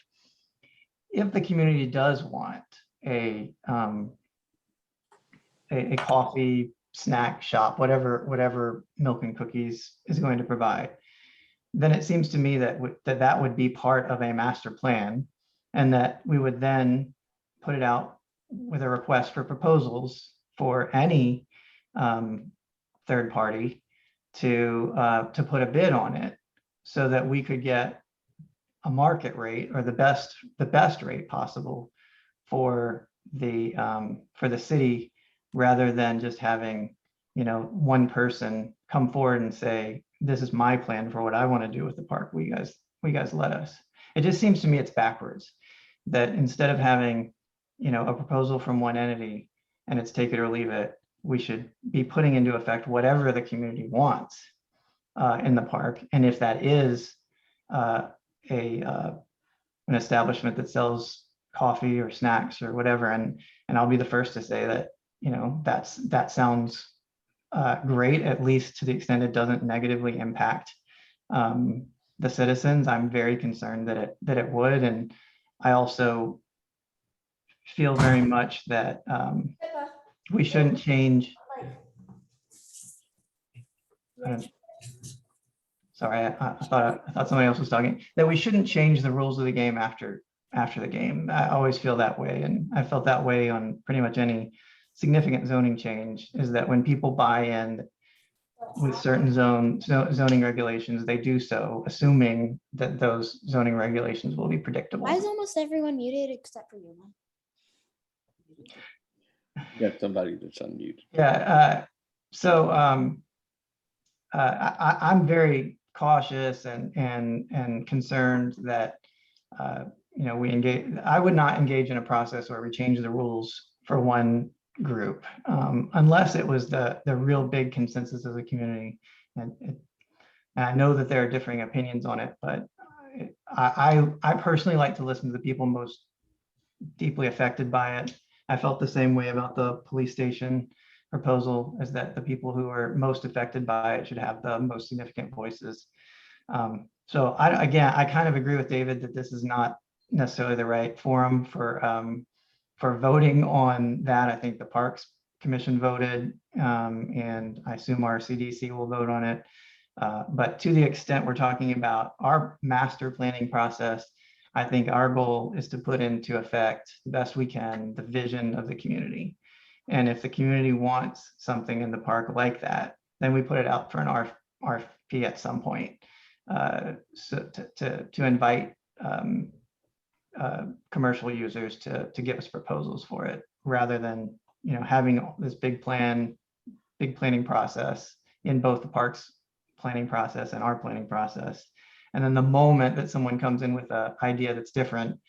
the community does want a coffee snack shop, whatever Milk and Cookies is going to provide, then it seems to me that that would be part of a master plan, and that we would then put it out with a request for proposals for any third party to put a bid on it, so that we could get a market rate, or the best rate possible for the city, rather than just having one person come forward and say, this is my plan for what I want to do with the park. We guys let us. It just seems to me it's backwards, that instead of having a proposal from one entity and it's take it or leave it, we should be putting into effect whatever the community wants in the park. And if that is an establishment that sells coffee or snacks or whatever, and I'll be the first to say that that sounds great, at least to the extent it doesn't negatively impact the citizens. I'm very concerned that it would, and I also feel very much that we shouldn't change. Sorry, I thought somebody else was talking. That we shouldn't change the rules of the game after the game. I always feel that way, and I felt that way on pretty much any significant zoning change. Is that when people buy in with certain zoning regulations, they do so assuming that those zoning regulations will be predictable. Why is almost everyone muted except for you, Mom? Got somebody that's unmuted. Yeah. So I'm very cautious and concerned that we engage. I would not engage in a process where we change the rules for one group unless it was the real big consensus of the community. And I know that there are differing opinions on it, but I personally like to listen to the people most deeply affected by it. I felt the same way about the police station proposal, is that the people who are most affected by it should have the most significant voices. So I kind of agree with David that this is not necessarily the right forum for voting on that. I think the Parks Commission voted, and I assume our CDC will vote on it. But to the extent we're talking about our master planning process, I think our goal is to put into effect the best we can the vision of the community. And if the community wants something in the park like that, then we put it out for an RFP at some point, so to invite commercial users to give us proposals for it, rather than having this big planning process in both the parks planning process and our planning process. And then the moment that someone comes in with an idea that's different,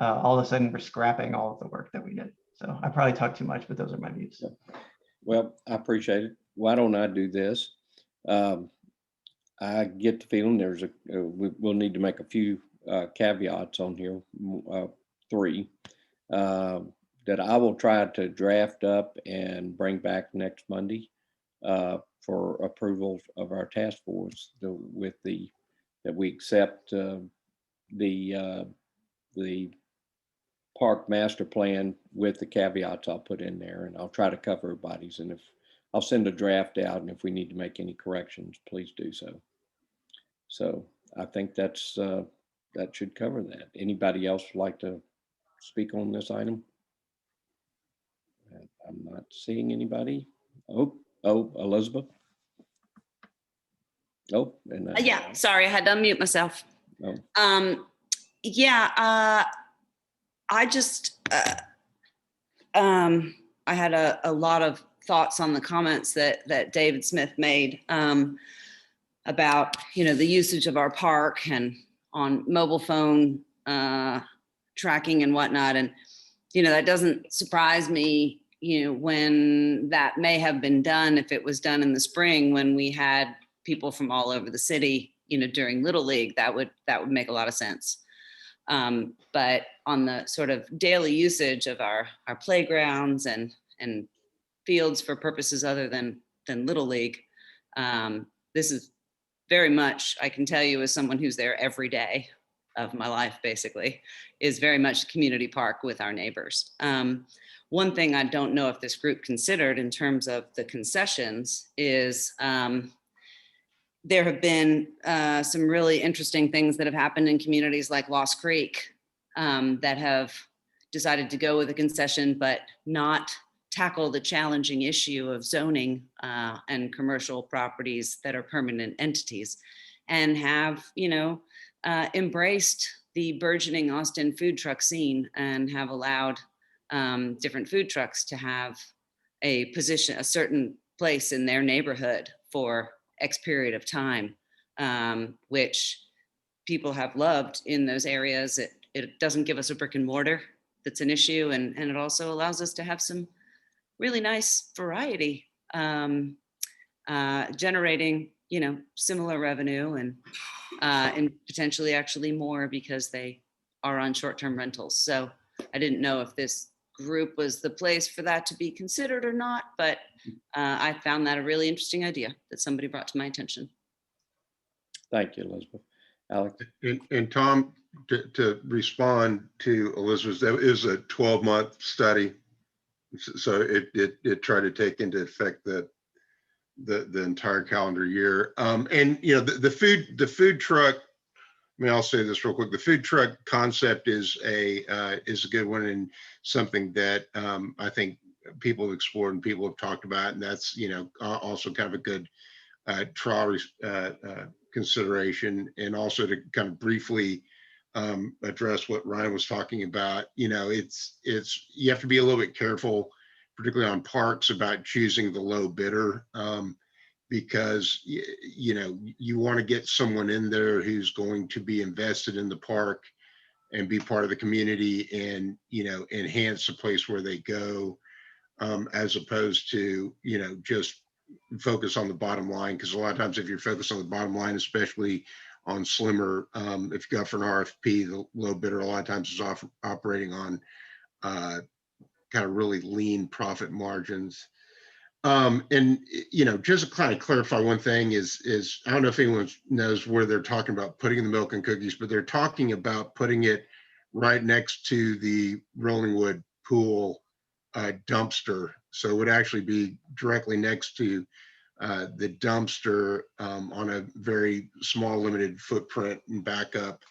all of a sudden we're scrapping all of the work that we did. So I probably talked too much, but those are my views. Well, I appreciate it. Why don't I do this? I get the feeling we'll need to make a few caveats on here, 3, that I will try to draft up and bring back next Monday for approval of our task force, that we accept the park master plan with the caveats I'll put in there, and I'll try to cover everybody's. And if I'll send a draft out, and if we need to make any corrections, please do so. So I think that should cover that. Anybody else like to speak on this item? I'm not seeing anybody. Oh, Elizabeth. Oh, and Yeah, sorry, I had to unmute myself. Oh. I just, I had a lot of thoughts on the comments that David Smith made about, the usage of our park and on mobile phone tracking and whatnot. And, that doesn't surprise me, when that may have been done, if it was done in the spring when we had people from all over the city, during Little League, that would make a lot of sense. But on the sort of daily usage of our playgrounds and fields for purposes other than Little League, this is very much, I can tell you as someone who's there every day of my life, basically, is very much a community park with our neighbors. One thing I don't know if this group considered in terms of the concessions is there have been some really interesting things that have happened in communities like Lost Creek that have decided to go with a concession, but not tackle the challenging issue of zoning and commercial properties that are permanent entities, and have, embraced the burgeoning Austin food truck scene and have allowed different food trucks to have a certain place in their neighborhood for X period of time, which people have loved in those areas. It doesn't give us a brick and mortar that's an issue, and it also allows us to have some really nice variety, generating similar revenue and potentially actually more because they are on short-term rentals. So I didn't know if this group was the place for that to be considered or not, but I found that a really interesting idea that somebody brought to my attention. Thank you, Elizabeth. Alex? And Tom, to respond to Elizabeth, that is a 12-month study. So it tried to take into effect the entire calendar year. And you know, the food truck, I mean, I'll say this real quick. The food truck concept is a good one, and something that I think people have explored and people have talked about, and that's, you know, also kind of a good trial consideration. And also to kind of briefly address what Ryan was talking about, you know, it's you have to be a little bit careful, particularly on parks, about choosing the low bidder, because you know, you want to get someone in there who's going to be invested in the park and be part of the community, and, you know, enhance the place where they go, as opposed to, you know, just focus on the bottom line. Because a lot of times if you're focused on the bottom line, especially on slimmer, if you go for an RFP, the low bidder a lot of times is operating on kind of really lean profit margins. And, you know, just to kind of clarify one thing is I don't know if anyone knows where they're talking about putting the milk and cookies, but they're talking about putting it right next to the Rollingwood pool dumpster. So it would actually be directly next to the dumpster, on a very small, limited footprint, and back up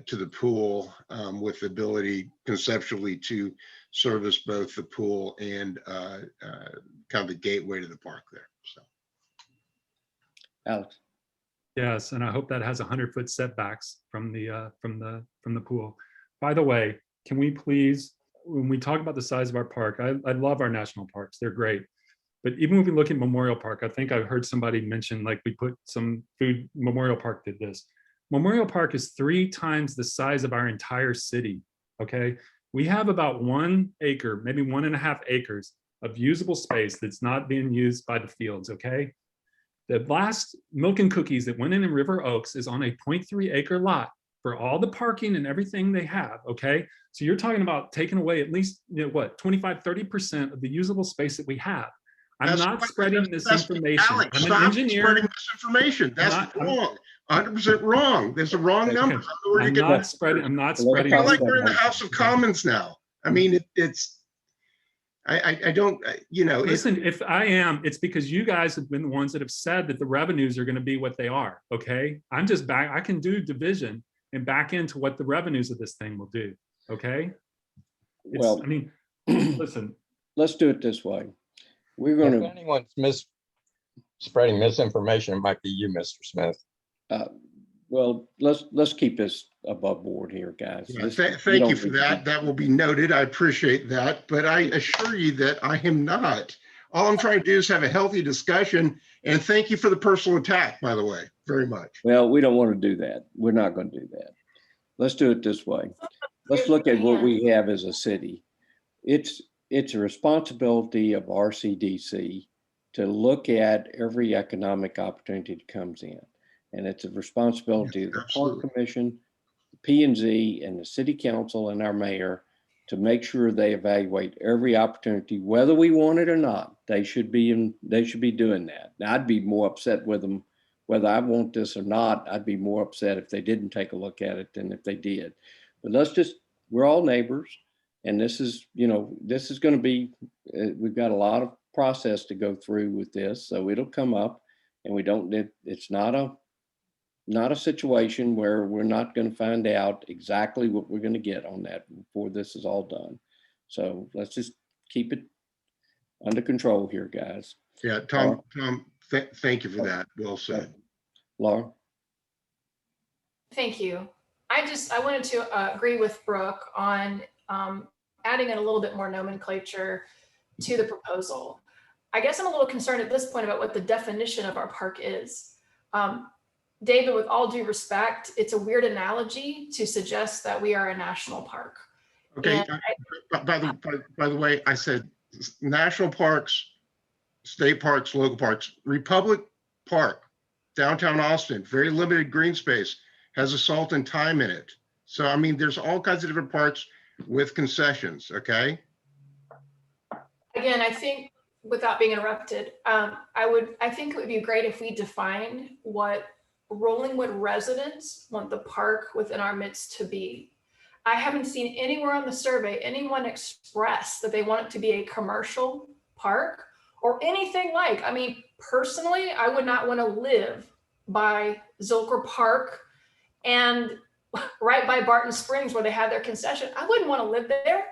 to the pool, with the ability conceptually to service both the pool and kind of the gateway to the park there. So, Alex? Yes, and I hope that has 100-foot setbacks from the pool. By the way, can we please, when we talk about the size of our park, I love our national parks, they're great. But even when we look at Memorial Park, I think I've heard somebody mention, like, we put some food, Memorial Park did this. Memorial Park is 3 times the size of our entire city, okay? We have about 1 acre, maybe 1.5 acres of usable space that's not being used by the fields, okay? The last Milk and Cookies that went in River Oaks is on a 0.3 acre lot for all the parking and everything they have, okay? So you're talking about taking away at least, you know, what, 25, 30% of the usable space that we have. I'm not spreading this information. Alex, I'm an stop engineer. spreading misinformation. That's wrong. 100% wrong. There's a wrong number. Okay. I'm not spreading. I feel like we're in the House of Commons now. I mean, I don't, you know. Listen, if I am, it's because you guys have been the ones that have said that the revenues are going to be what they are, okay? I'm just back, I can do division and back into what the revenues of this thing will do, okay? Well, I mean, listen. Let's do it this way. We're If going to, anyone's spreading misinformation, it might be you, Mr. Smith. well, let's keep this above board here, guys. Yeah, thank you for that. That will be noted. I appreciate that. But I assure you that I am not. All I'm trying to do is have a healthy discussion. And thank you for the personal attack, by the way, very much. Well, we don't want to do that. We're not going to do that. Let's do it this way. Let's look at what we have as a city. It's a responsibility of RCDC to look at every economic opportunity that comes in. And it's a responsibility of the Park Commission, P&Z, and the City Council and our mayor to make sure they evaluate every opportunity, whether we want it or not. They should be doing that. Now, I'd be more upset with them, whether I want this or not. I'd be more upset if they didn't take a look at it than if they did. But we're all neighbors. And this is, you know, this is going to be, we've got a lot of process to go through with this. So it'll come up, and it's not a situation where we're not going to find out exactly what we're going to get on that before this is all done. So let's just keep it under control here, guys. Yeah, Tom, thank you for that. Well said. Laura? Thank you. I wanted to agree with Brooke on adding in a little bit more nomenclature to the proposal. I guess I'm a little concerned at this point about what the definition of our park is. David, with all due respect, it's a weird analogy to suggest that we are a national park. Okay, by the way, I said national parks, state parks, local parks. Republic Park, downtown Austin, very limited green space, has a Salt and Thyme in it. So, I mean, there's all kinds of different parks with concessions, okay? Again, I think without being interrupted, I think it would be great if we defined what Rollingwood residents want the park within our midst to be. I haven't seen anywhere on the survey anyone express that they want it to be a commercial park or anything like. I mean, personally, I would not want to live by Zilker Park and right by Barton Springs where they have their concession. I wouldn't want to live there.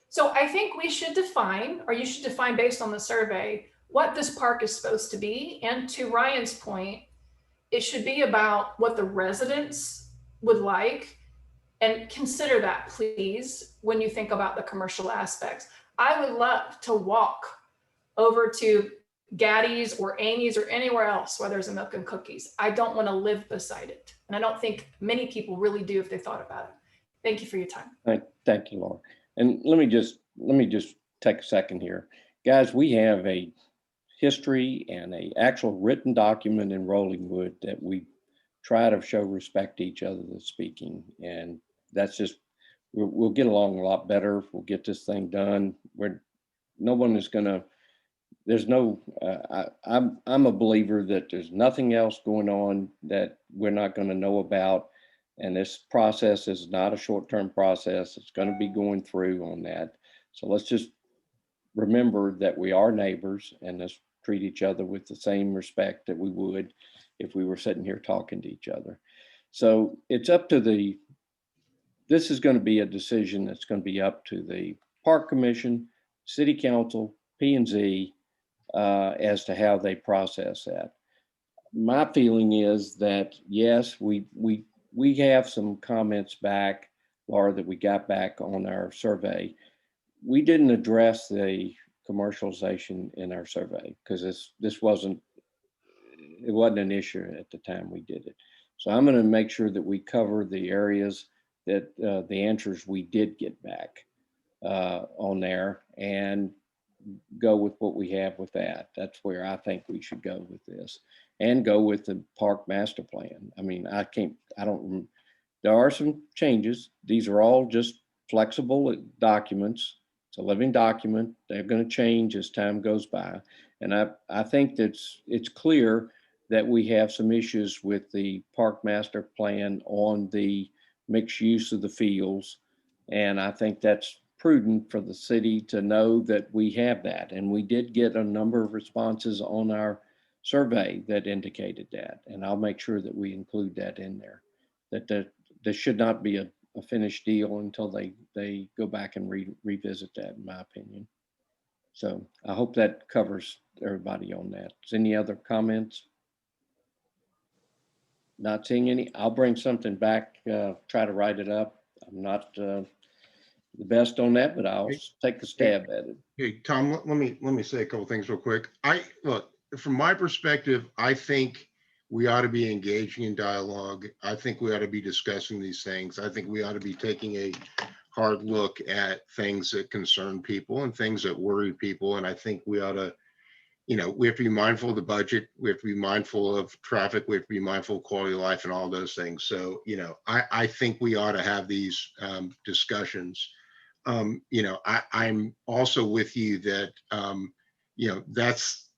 So I think we should define, or you should define based on the survey, what this park is supposed to be. And to Ryan's point, it should be about what the residents would like. And consider that, please, when you think about the commercial aspects. I would love to walk over to Gaddy's or Amy's or anywhere else where there's a Milk and Cookies. I don't want to live beside it. And I don't think many people really do if they thought about it. Thank you for your time. Thank you, Laura. And let me just take a second here. Guys, we have a history and a actual written document in Rollingwood that we try to show respect to each other that's speaking. And that's just, we'll get along a lot better. We'll get this thing done. No one is gonna, there's no, I'm a believer that there's nothing else going on that we're not gonna know about. And this process is not a short-term process. It's going to be going through on that. So let's just remember that we are neighbors and let's treat each other with the same respect that we would if we were sitting here talking to each other. So it's up to this is going to be a decision that's going to be up to the Park Commission, City Council, P&Z, as to how they process that. My feeling is that, yes, we have some comments back, Laura, that we got back on our survey. We didn't address the commercialization in our survey because it wasn't an issue at the time we did it. So I'm going to make sure that we cover the areas that the answers we did get back on there and go with what we have with that. That's where I think we should go with this. And go with the park master plan. I mean, there are some changes. These are all just flexible documents. It's a living document. They're going to change as time goes by. And I think it's clear that we have some issues with the park master plan on the mixed use of the fields. And I think that's prudent for the city to know that we have that. And we did get a number of responses on our survey that indicated that, and I'll make sure that we include that in there, that there should not be a finished deal until they go back and revisit that, in my opinion. So I hope that covers everybody on that. Is any other comments? Not seeing any. I'll bring something back, try to write it up. I'm not the best on that, but I'll take a stab at it. Hey, Tom, let me say a couple things real quick. Look, from my perspective, I think we ought to be engaging in dialogue. I think we ought to be discussing these things. I think we ought to be taking a hard look at things that concern people and things that worry people. And I think we ought to, we have to be mindful of the budget. We have to be mindful of traffic. We have to be mindful of quality of life and all those things. So, I think we ought to have these discussions. I'm also with you that, that's,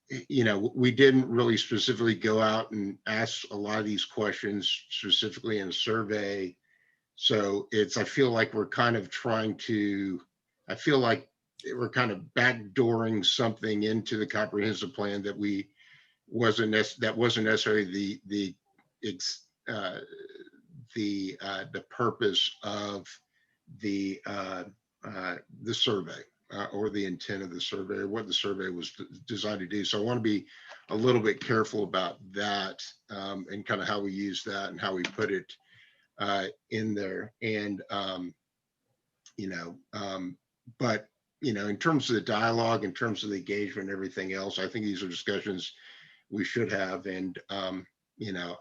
we didn't really specifically go out and ask a lot of these questions specifically in a survey. So I feel like we're kind of backdooring something into the comprehensive plan that wasn't necessarily the purpose of the survey. Or the intent of the survey, or what the survey was designed to do. So I want to be a little bit careful about that and kind of how we use that and how we put it in there. And, but, in terms of the dialogue, in terms of the engagement and everything else, I think these are discussions we should have. And,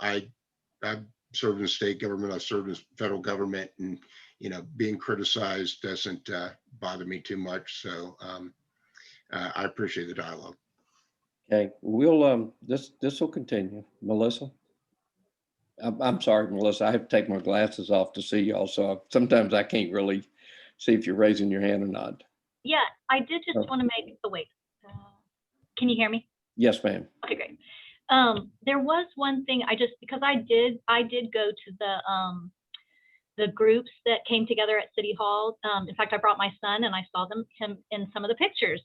I've served in state government, I've served in federal government, and being criticized doesn't bother me too much. So I appreciate the dialogue. Okay, we'll this will continue. Melissa, I'm sorry, Melissa. I have to take my glasses off to see y'all, so sometimes I can't really see if you're raising your hand or not. Yeah, I did just want to make. Oh wait, Can you hear me? Yes, ma'am. Okay, great. There was one thing because I did go to the groups that came together at City Hall. In fact, I brought my son and I saw him in some of the pictures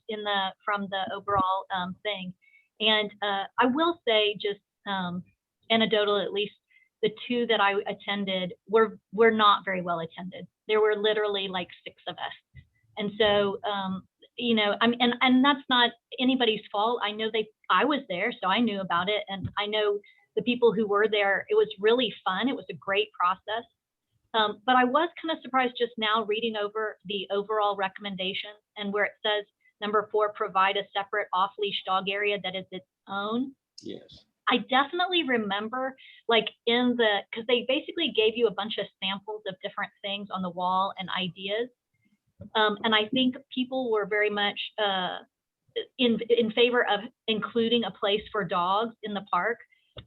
from the overall thing. And I will say, just anecdotal, at least the two that I attended were not very well attended. There were literally like 6 of us. And so, you know, and that's not anybody's fault. I know I was there, so I knew about it. And I know the people who were there, it was really fun. It was a great process. But I was kind of surprised just now reading over the overall recommendations and where it says number 4, provide a separate off-leash dog area that is its own. Yes. I definitely remember like because they basically gave you a bunch of samples of different things on the wall and ideas. And I think people were very much in favor of including a place for dogs in the park.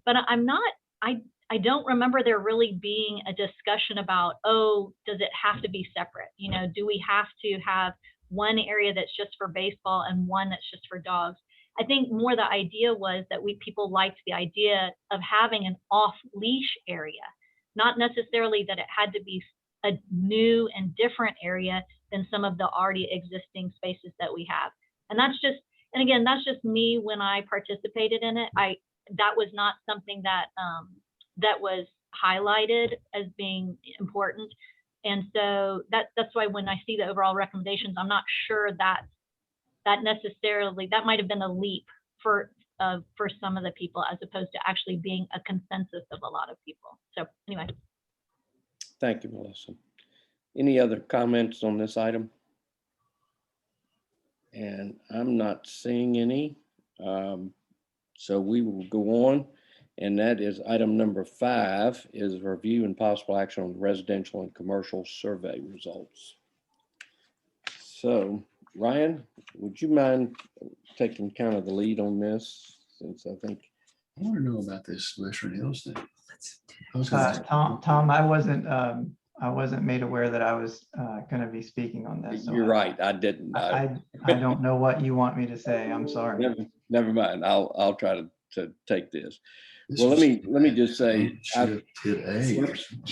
But I don't remember there really being a discussion about, oh, does it have to be separate? You know, do we have to have one area that's just for baseball and one that's just for dogs? I think more the idea was that people liked the idea of having an off-leash area, not necessarily that it had to be a new and different area than some of the already existing spaces that we have. And that's just me when I participated in it. That was not something that that was highlighted as being important. And so that's why when I see the overall recommendations, I'm not sure that necessarily, that might have been a leap for some of the people as opposed to actually being a consensus of a lot of people. So anyway. Thank you, Melissa. Any other comments on this item? And I'm not seeing any. So we will go on. And that is item number 5 is review and possible action on residential and commercial survey results. So Ryan, would you mind taking kind of the lead on this, since I think I want to know about this Western Hills thing. Tom, I wasn't made aware that I was going to be speaking on this. So you're right. I didn't. I don't know what you want me to say. I'm sorry. Never mind. I'll try to take this. Well, let me just say,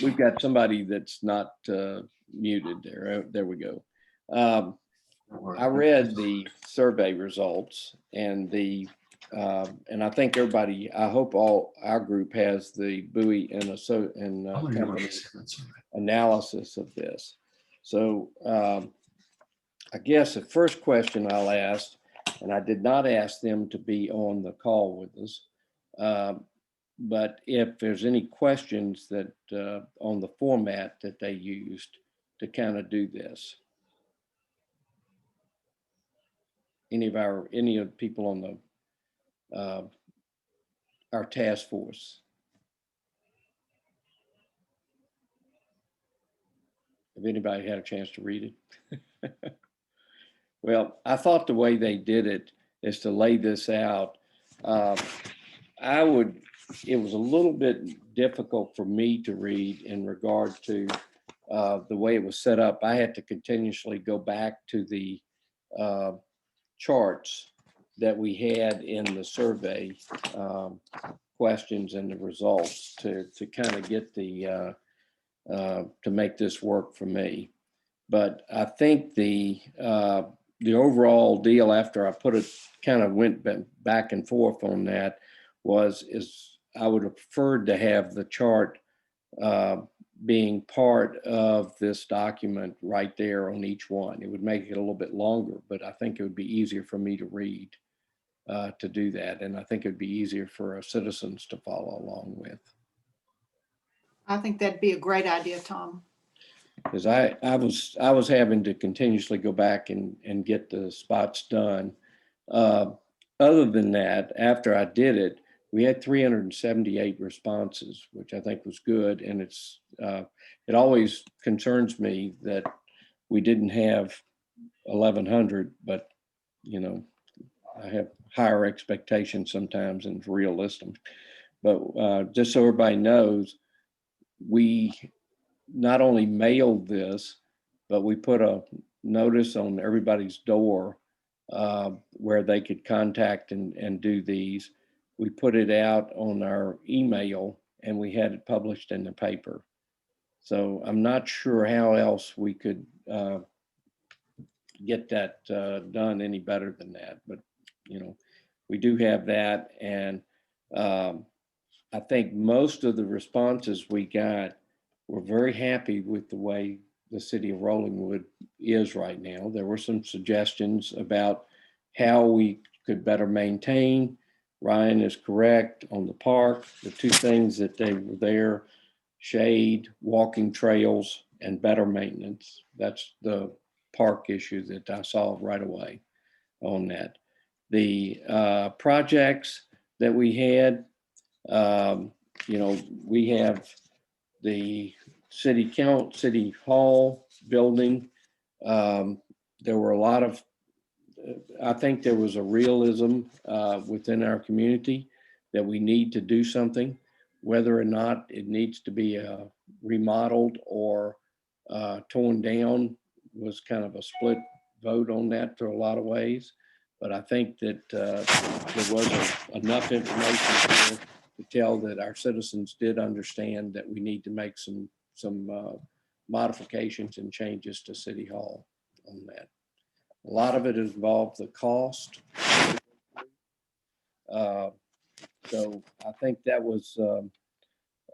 we've got somebody that's not muted there. There we go. I read the survey results and and I think everybody, I hope all our group has the Bowie and company analysis of this. So I guess the first question I'll ask, and I did not ask them to be on the call with us, but if there's any questions that on the format that they used to kind of do this. Any of the people on the our task force. Have anybody had a chance to read it? Well, I thought the way they did it is to lay this out. It was a little bit difficult for me to read in regard to the way it was set up. I had to continuously go back to the charts that we had in the survey questions and the results to kind of get to make this work for me. But I think the overall deal, after I put it, kind of went back and forth on that, is I would have preferred to have the chart being part of this document right there on each one. It would make it a little bit longer, but I think it would be easier for me to read to do that. And I think it'd be easier for our citizens to follow along with. I think that'd be a great idea, Tom. Because I was having to continuously go back and get the spots done. Other than that, after I did it, we had 378 responses, which I think was good. And it always concerns me that we didn't have 1,100, but I have higher expectations sometimes and realistic. But just so everybody knows, we not only mailed this, but we put a notice on everybody's door where they could contact and do these. We put it out on our email and we had it published in the paper. So I'm not sure how else we could get that done any better than that. But, we do have that. And I think most of the responses we got were very happy with the way the city of Rollingwood is right now. There were some suggestions about how we could better maintain. Ryan is correct on the park. The two things that they were there, shade, walking trails, and better maintenance. That's the park issue that I saw right away on that. The projects that we had, we have the city hall building. There were a lot of, I think there was a realism within our community that we need to do something, whether or not it needs to be remodeled or torn down was kind of a split vote on that for a lot of ways. But I think that there was enough information here to tell that our citizens did understand that we need to make some modifications and changes to City Hall on that. A lot of it involved the cost. So I think that was,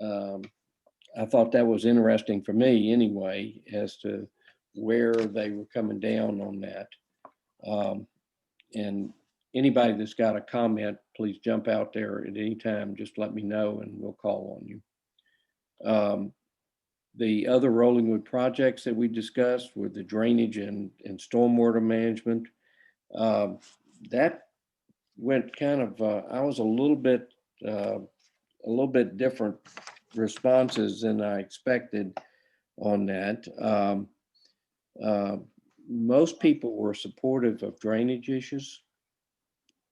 I thought that was interesting for me anyway, as to where they were coming down on that. And anybody that's got a comment, please jump out there at any time. Just let me know and we'll call on you. The other Rollingwood projects that we discussed were the drainage and stormwater management. That went kind of, I was a little bit different responses than I expected on that. Most people were supportive of drainage issues,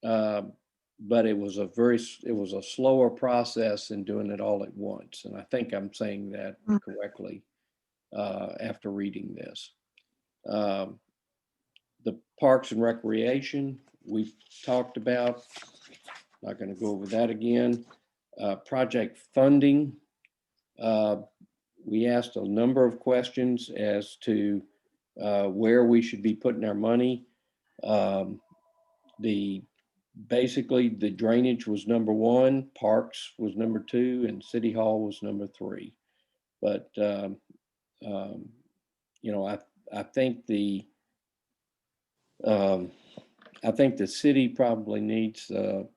but it was a slower process than doing it all at once. And I think I'm saying that correctly after reading this. The Parks and Recreation, we've talked about, not going to go over that again. Project funding, we asked a number of questions as to where we should be putting our money. Basically the drainage was number one, parks was number two, and City Hall was number three. But I think the city probably needs to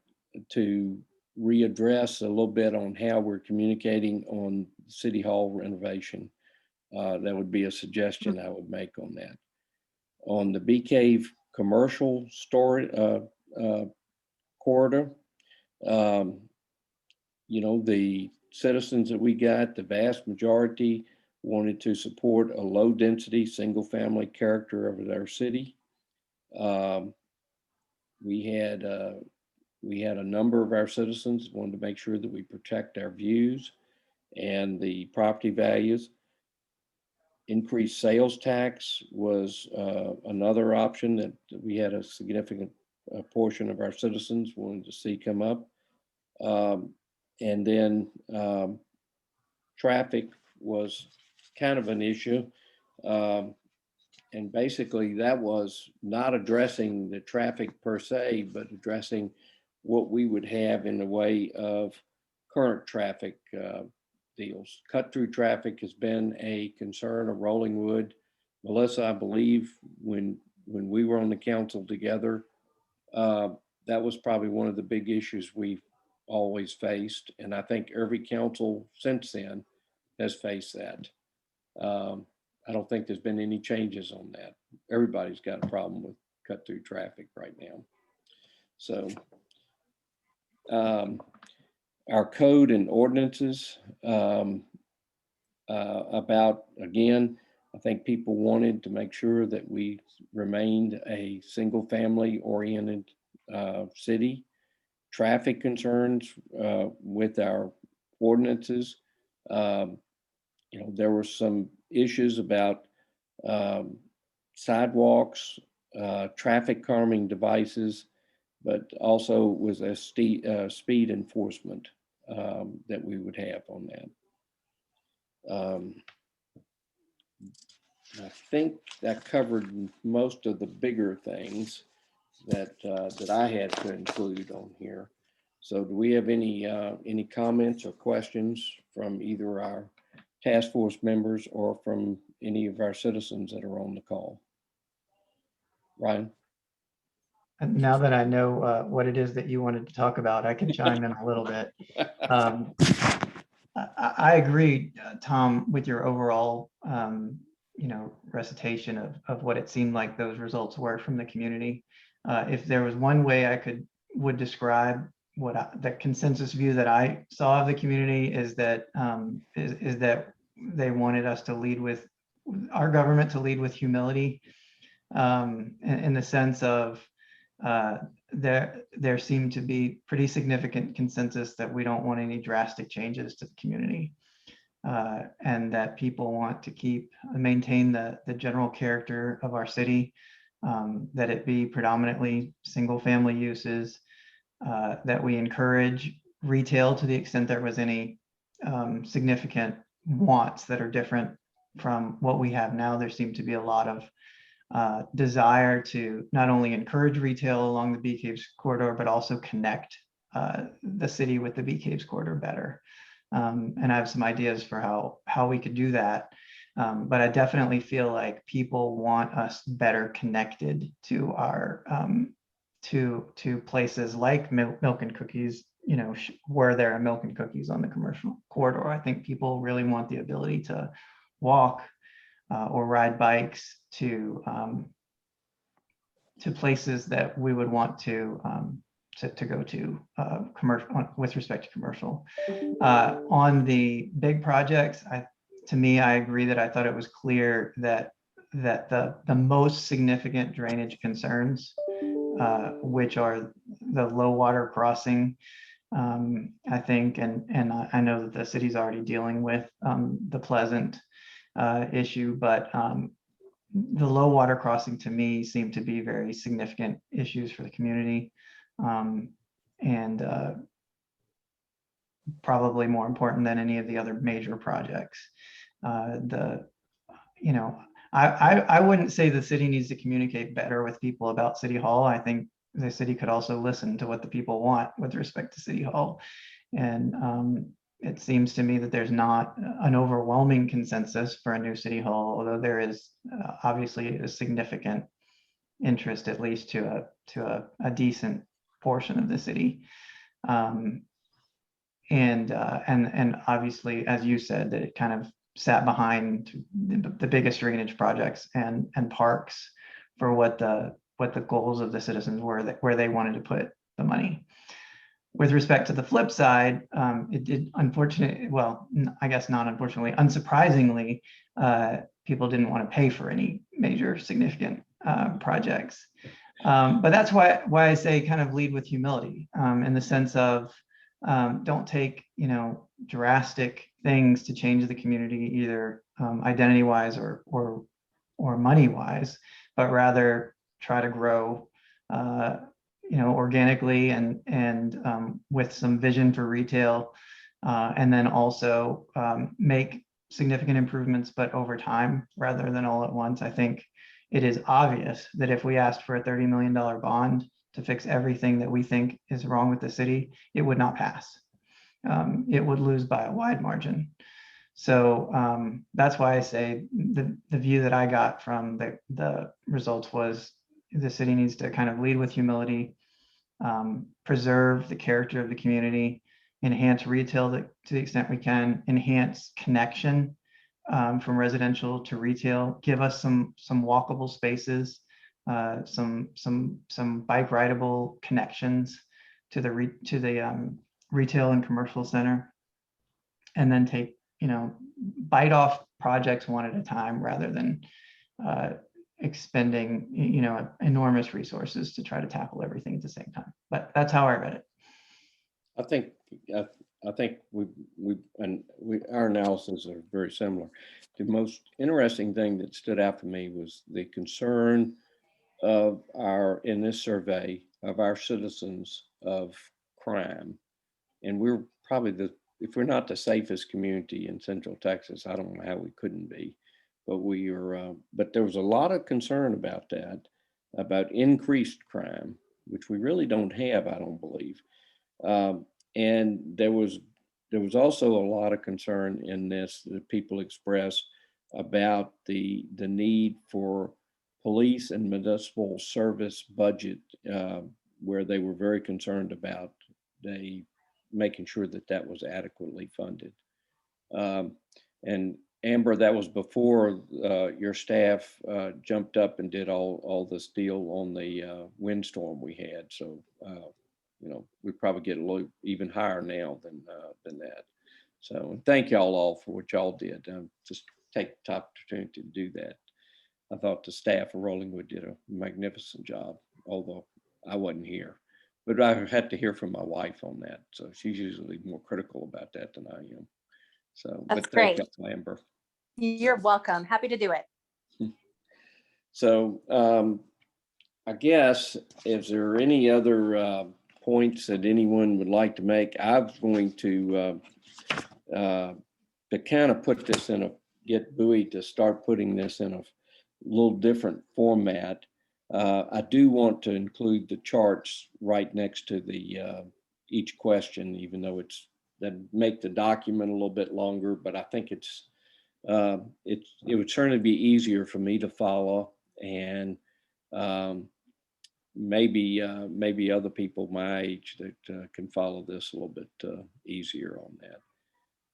readdress a little bit on how we're communicating on City Hall renovation. That would be a suggestion I would make on that. On the Bee Cave commercial store corridor, the citizens that we got, the vast majority wanted to support a low density, single family character of our city. We had a number of our citizens wanted to make sure that we protect our views and the property values. Increased sales tax was another option that we had a significant portion of our citizens wanted to see come up. And then traffic was kind of an issue. And basically that was not addressing the traffic per se, but addressing what we would have in the way of current traffic deals. Cut through traffic has been a concern of Rollingwood. Melissa, I believe when we were on the council together, that was probably one of the big issues we've always faced. And I think every council since then has faced that. I don't think there's been any changes on that. Everybody's got a problem with cut through traffic right now. So our code and ordinances about, again, I think people wanted to make sure that we remained a single family oriented city. Traffic concerns with our ordinances. There were some issues about sidewalks traffic calming devices, but also was a speed enforcement that we would have on that. I think that covered most of the bigger things that I had to include on here. So do we have any comments or questions from either our task force members or from any of our citizens that are on the call? Ryan? And now that I know what it is that you wanted to talk about, I can chime in a little bit. I agree, Tom, with your overall, recitation of what it seemed like those results were from the community. If there was one way I would describe the consensus view that I saw of the community is that they wanted us to lead with our government to lead with humility, in the sense of there seemed to be pretty significant consensus that we don't want any drastic changes to the community, and that people want to maintain the general character of our city, that it be predominantly single family uses, that we encourage retail to the extent there was any significant wants that are different from what we have now. There seemed to be a lot of desire to not only encourage retail along the Bee Caves corridor, but also connect the city with the Bee Caves corridor better. And I have some ideas for how we could do that. But I definitely feel like people want us better connected to our to places like Milk and Cookies, where there are Milk and Cookies on the commercial corridor. I think people really want the ability to walk or ride bikes to places that we would want to go to commercial with respect to commercial. On the big projects, to me, I agree that I thought it was clear that the most significant drainage concerns, which are the low water crossing, I think, and I know that the city's already dealing with the Pleasant issue, but the low water crossing to me seem to be very significant issues for the community, and probably more important than any of the other major projects. I wouldn't say the city needs to communicate better with people about City Hall. I think the city could also listen to what the people want with respect to City Hall. And it seems to me that there's not an overwhelming consensus for a new City Hall, although there is obviously a significant interest, at least to a decent portion of the city. And obviously, as you said, that it kind of sat behind the biggest drainage projects and parks for what the goals of the citizens were, where they wanted to put the money. With respect to the flip side, it did unfortunately, well, I guess not unfortunately, unsurprisingly, people didn't want to pay for any major significant projects. But that's why I say kind of lead with humility, in the sense of don't take drastic things to change the community, either identity-wise or money-wise, but rather try to grow organically and with some vision for retail, and then also make significant improvements, but over time rather than all at once. I think it is obvious that if we asked for a $30 million bond to fix everything that we think is wrong with the city, it would not pass. It would lose by a wide margin. So that's why I say the view that I got from the results was the city needs to kind of lead with humility, preserve the character of the community, enhance retail to the extent we can, enhance connection from residential to retail, give us some walkable spaces, some bike rideable connections to the retail and commercial center, and then take bite off projects one at a time rather than expending enormous resources to try to tackle everything at the same time. But that's how I read it. I think our analysis are very similar. The most interesting thing that stood out for me was the concern of in this survey of our citizens of crime. And we're probably if we're not the safest community in Central Texas, I don't know how we couldn't be, but we are, but there was a lot of concern about that, about increased crime, which we really don't have, I don't believe. And there was also a lot of concern in this that people expressed about the need for police and municipal service budget, where they were very concerned about making sure that that was adequately funded. And Amber, that was before your staff jumped up and did all this deal on the windstorm we had. So, you know, we probably get a little even higher now than that. So thank y'all all for what y'all did. Just take the opportunity to do that. I thought the staff of Rollingwood did a magnificent job, although I wasn't here. But I had to hear from my wife on that. So she's usually more critical about that than I am. So, That's but thank great. you, Amber. You're welcome. Happy to do it. So I guess, is there any other points that anyone would like to make? I was going to kind of put this get Bowie to start putting this in a little different format. I do want to include the charts right next to the each question, even though that make the document a little bit longer, but I think it would certainly be easier for me to follow, and maybe other people my age that can follow this a little bit easier on that.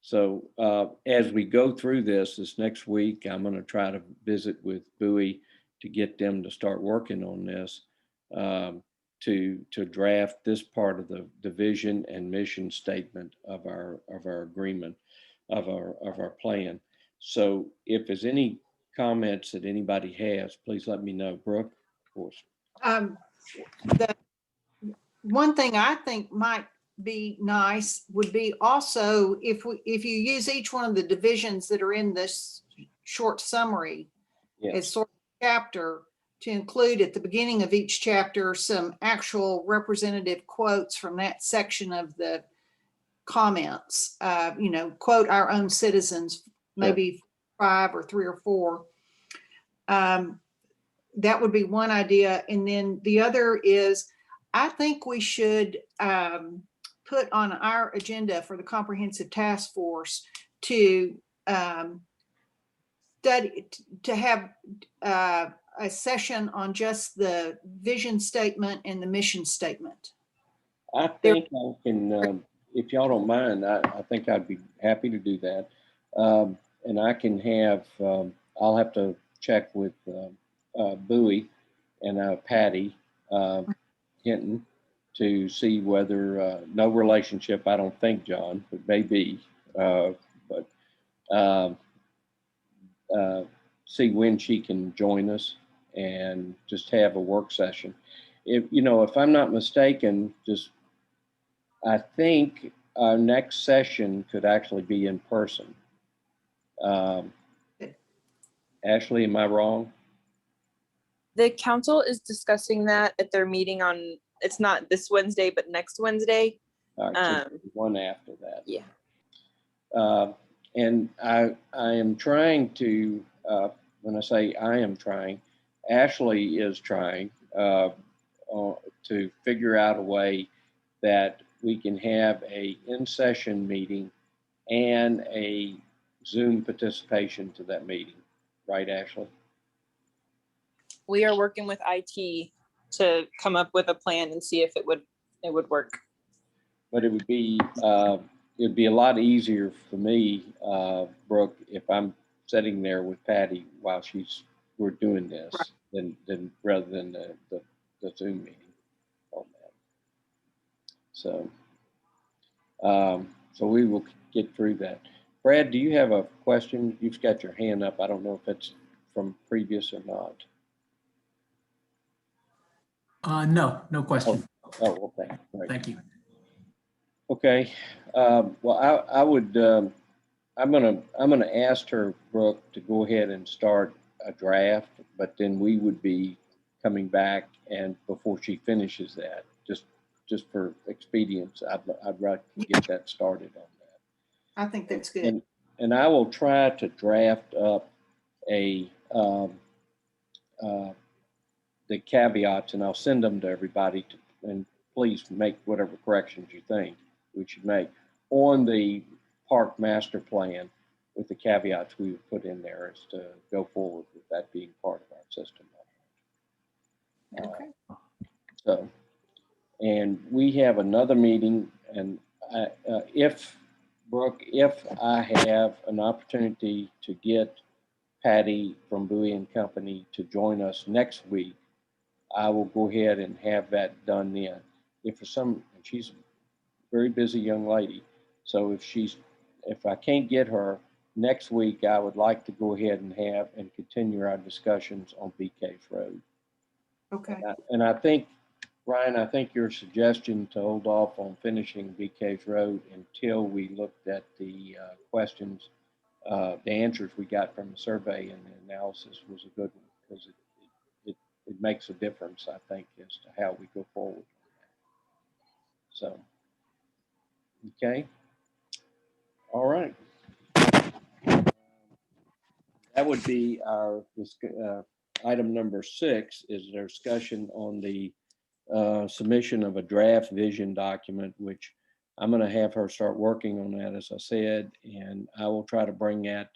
So as we go through this next week, I'm going to try to visit with Bowie to get them to start working on this, to draft this part of the vision and mission statement of our agreement, of our plan. So if there's any comments that anybody has, please let me know. Brooke, of course. The one thing I think might be nice would be also if you use each one of the divisions that are in this short summary as sort of chapter, to include at the beginning of each chapter some actual representative quotes from that section of the comments. You know, quote our own citizens, maybe 5 or 3 or 4. That would be one idea. And then the other is, I think we should put on our agenda for the comprehensive task force to study, to have a session on just the vision statement and the mission statement. I think I can, if y'all don't mind, I think I'd be happy to do that. And I can have, I'll have to check with Bowie and Patty Hinton to see whether, no relationship, I don't think, John, but maybe, see when she can join us and just have a work session. If I'm not mistaken, I think our next session could actually be in person. Ashley, am I wrong? The council is discussing that at their meeting on, it's not this Wednesday, but next Wednesday. All right, so one after that. Yeah. And I am trying to, when I say I am trying, Ashley is trying to figure out a way that we can have a in-session meeting and a Zoom participation to that meeting. Right, Ashley? We are working with IT to come up with a plan and see if it would work. But it would be a lot easier for me, Brooke, if I'm sitting there with Patty while we're doing this, than rather than the Zoom meeting on that. So we will get through that. Brad, do you have a question? You've got your hand up. I don't know if it's from previous or not. No question. Oh, okay. Right. Thank you. Okay. Well, I would. I'm gonna ask her, Brooke, to go ahead and start a draft, but then we would be coming back and before she finishes that, just for expedience, I'd like to get that started on that. I think that's good. And I will try to draft up the caveats, and I'll send them to everybody and please make whatever corrections you think we should make on the park master plan with the caveats we would put in there as to go forward with that being part of our system. Okay. So, and we have another meeting, and if, Brooke, if I have an opportunity to get Patty from Bowie and Company to join us next week, I will go ahead and have that done then. If for some, she's a very busy young lady, so if I can't get her next week, I would like to go ahead and continue our discussions on Bee Cave Road. Okay. And I think, Ryan, I think your suggestion to hold off on finishing Bee Cave Road until we looked at the questions, the answers we got from the survey and the analysis was a good one, because it makes a difference, I think, as to how we go forward. So, okay. All right. That would be our item number 6 is their discussion on the submission of a draft vision document, which I'm going to have her start working on that, as I said, and I will try to bring that,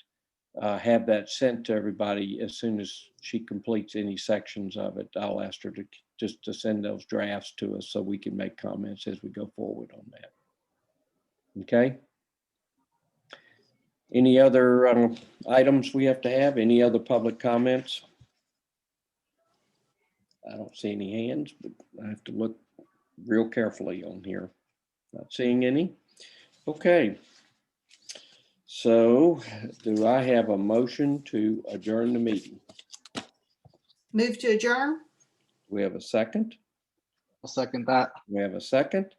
have that sent to everybody as soon as she completes any sections of it. I'll ask her to send those drafts to us so we can make comments as we go forward on that. Okay. Any other items we have to have? Any other public comments? I don't see any hands, but I have to look real carefully on here. Not seeing any. Okay. So do I have a motion to adjourn the meeting? Move to adjourn? We have a second. I'll second that. We have a second.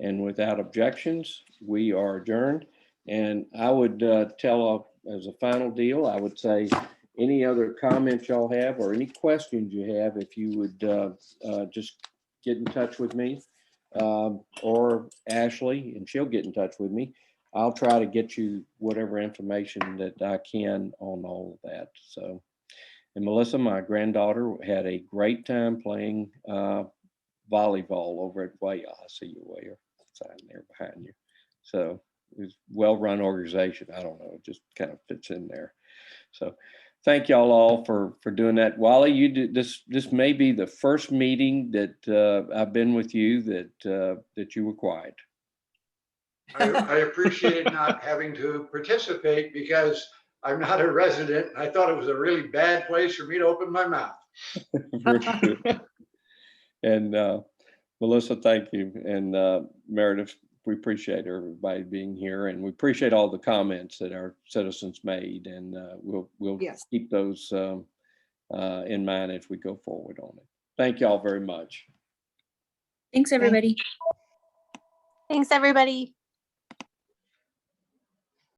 And without objections, we are adjourned. And I would tell as a final deal, I would say any other comments y'all have or any questions you have, if you would just get in touch with me or Ashley, and she'll get in touch with me. I'll try to get you whatever information that I can on all of that. So, and Melissa, my granddaughter, had a great time playing volleyball over at Way. I see you, Wayer, sign there behind you. So it was a well-run organization. I don't know, it just kind of fits in there. So thank y'all all for doing that. Wally, you did this may be the first meeting that I've been with you that you were quiet. I appreciated not having to participate because I'm not a resident. I thought it was a really bad place for me to open my mouth. And Melissa, thank you. And Meredith, we appreciate everybody being here, and we appreciate all the comments that our citizens made, and we'll Yes. keep those in mind as we go forward on it. Thank you all very much. Thanks, everybody. Thanks, everybody.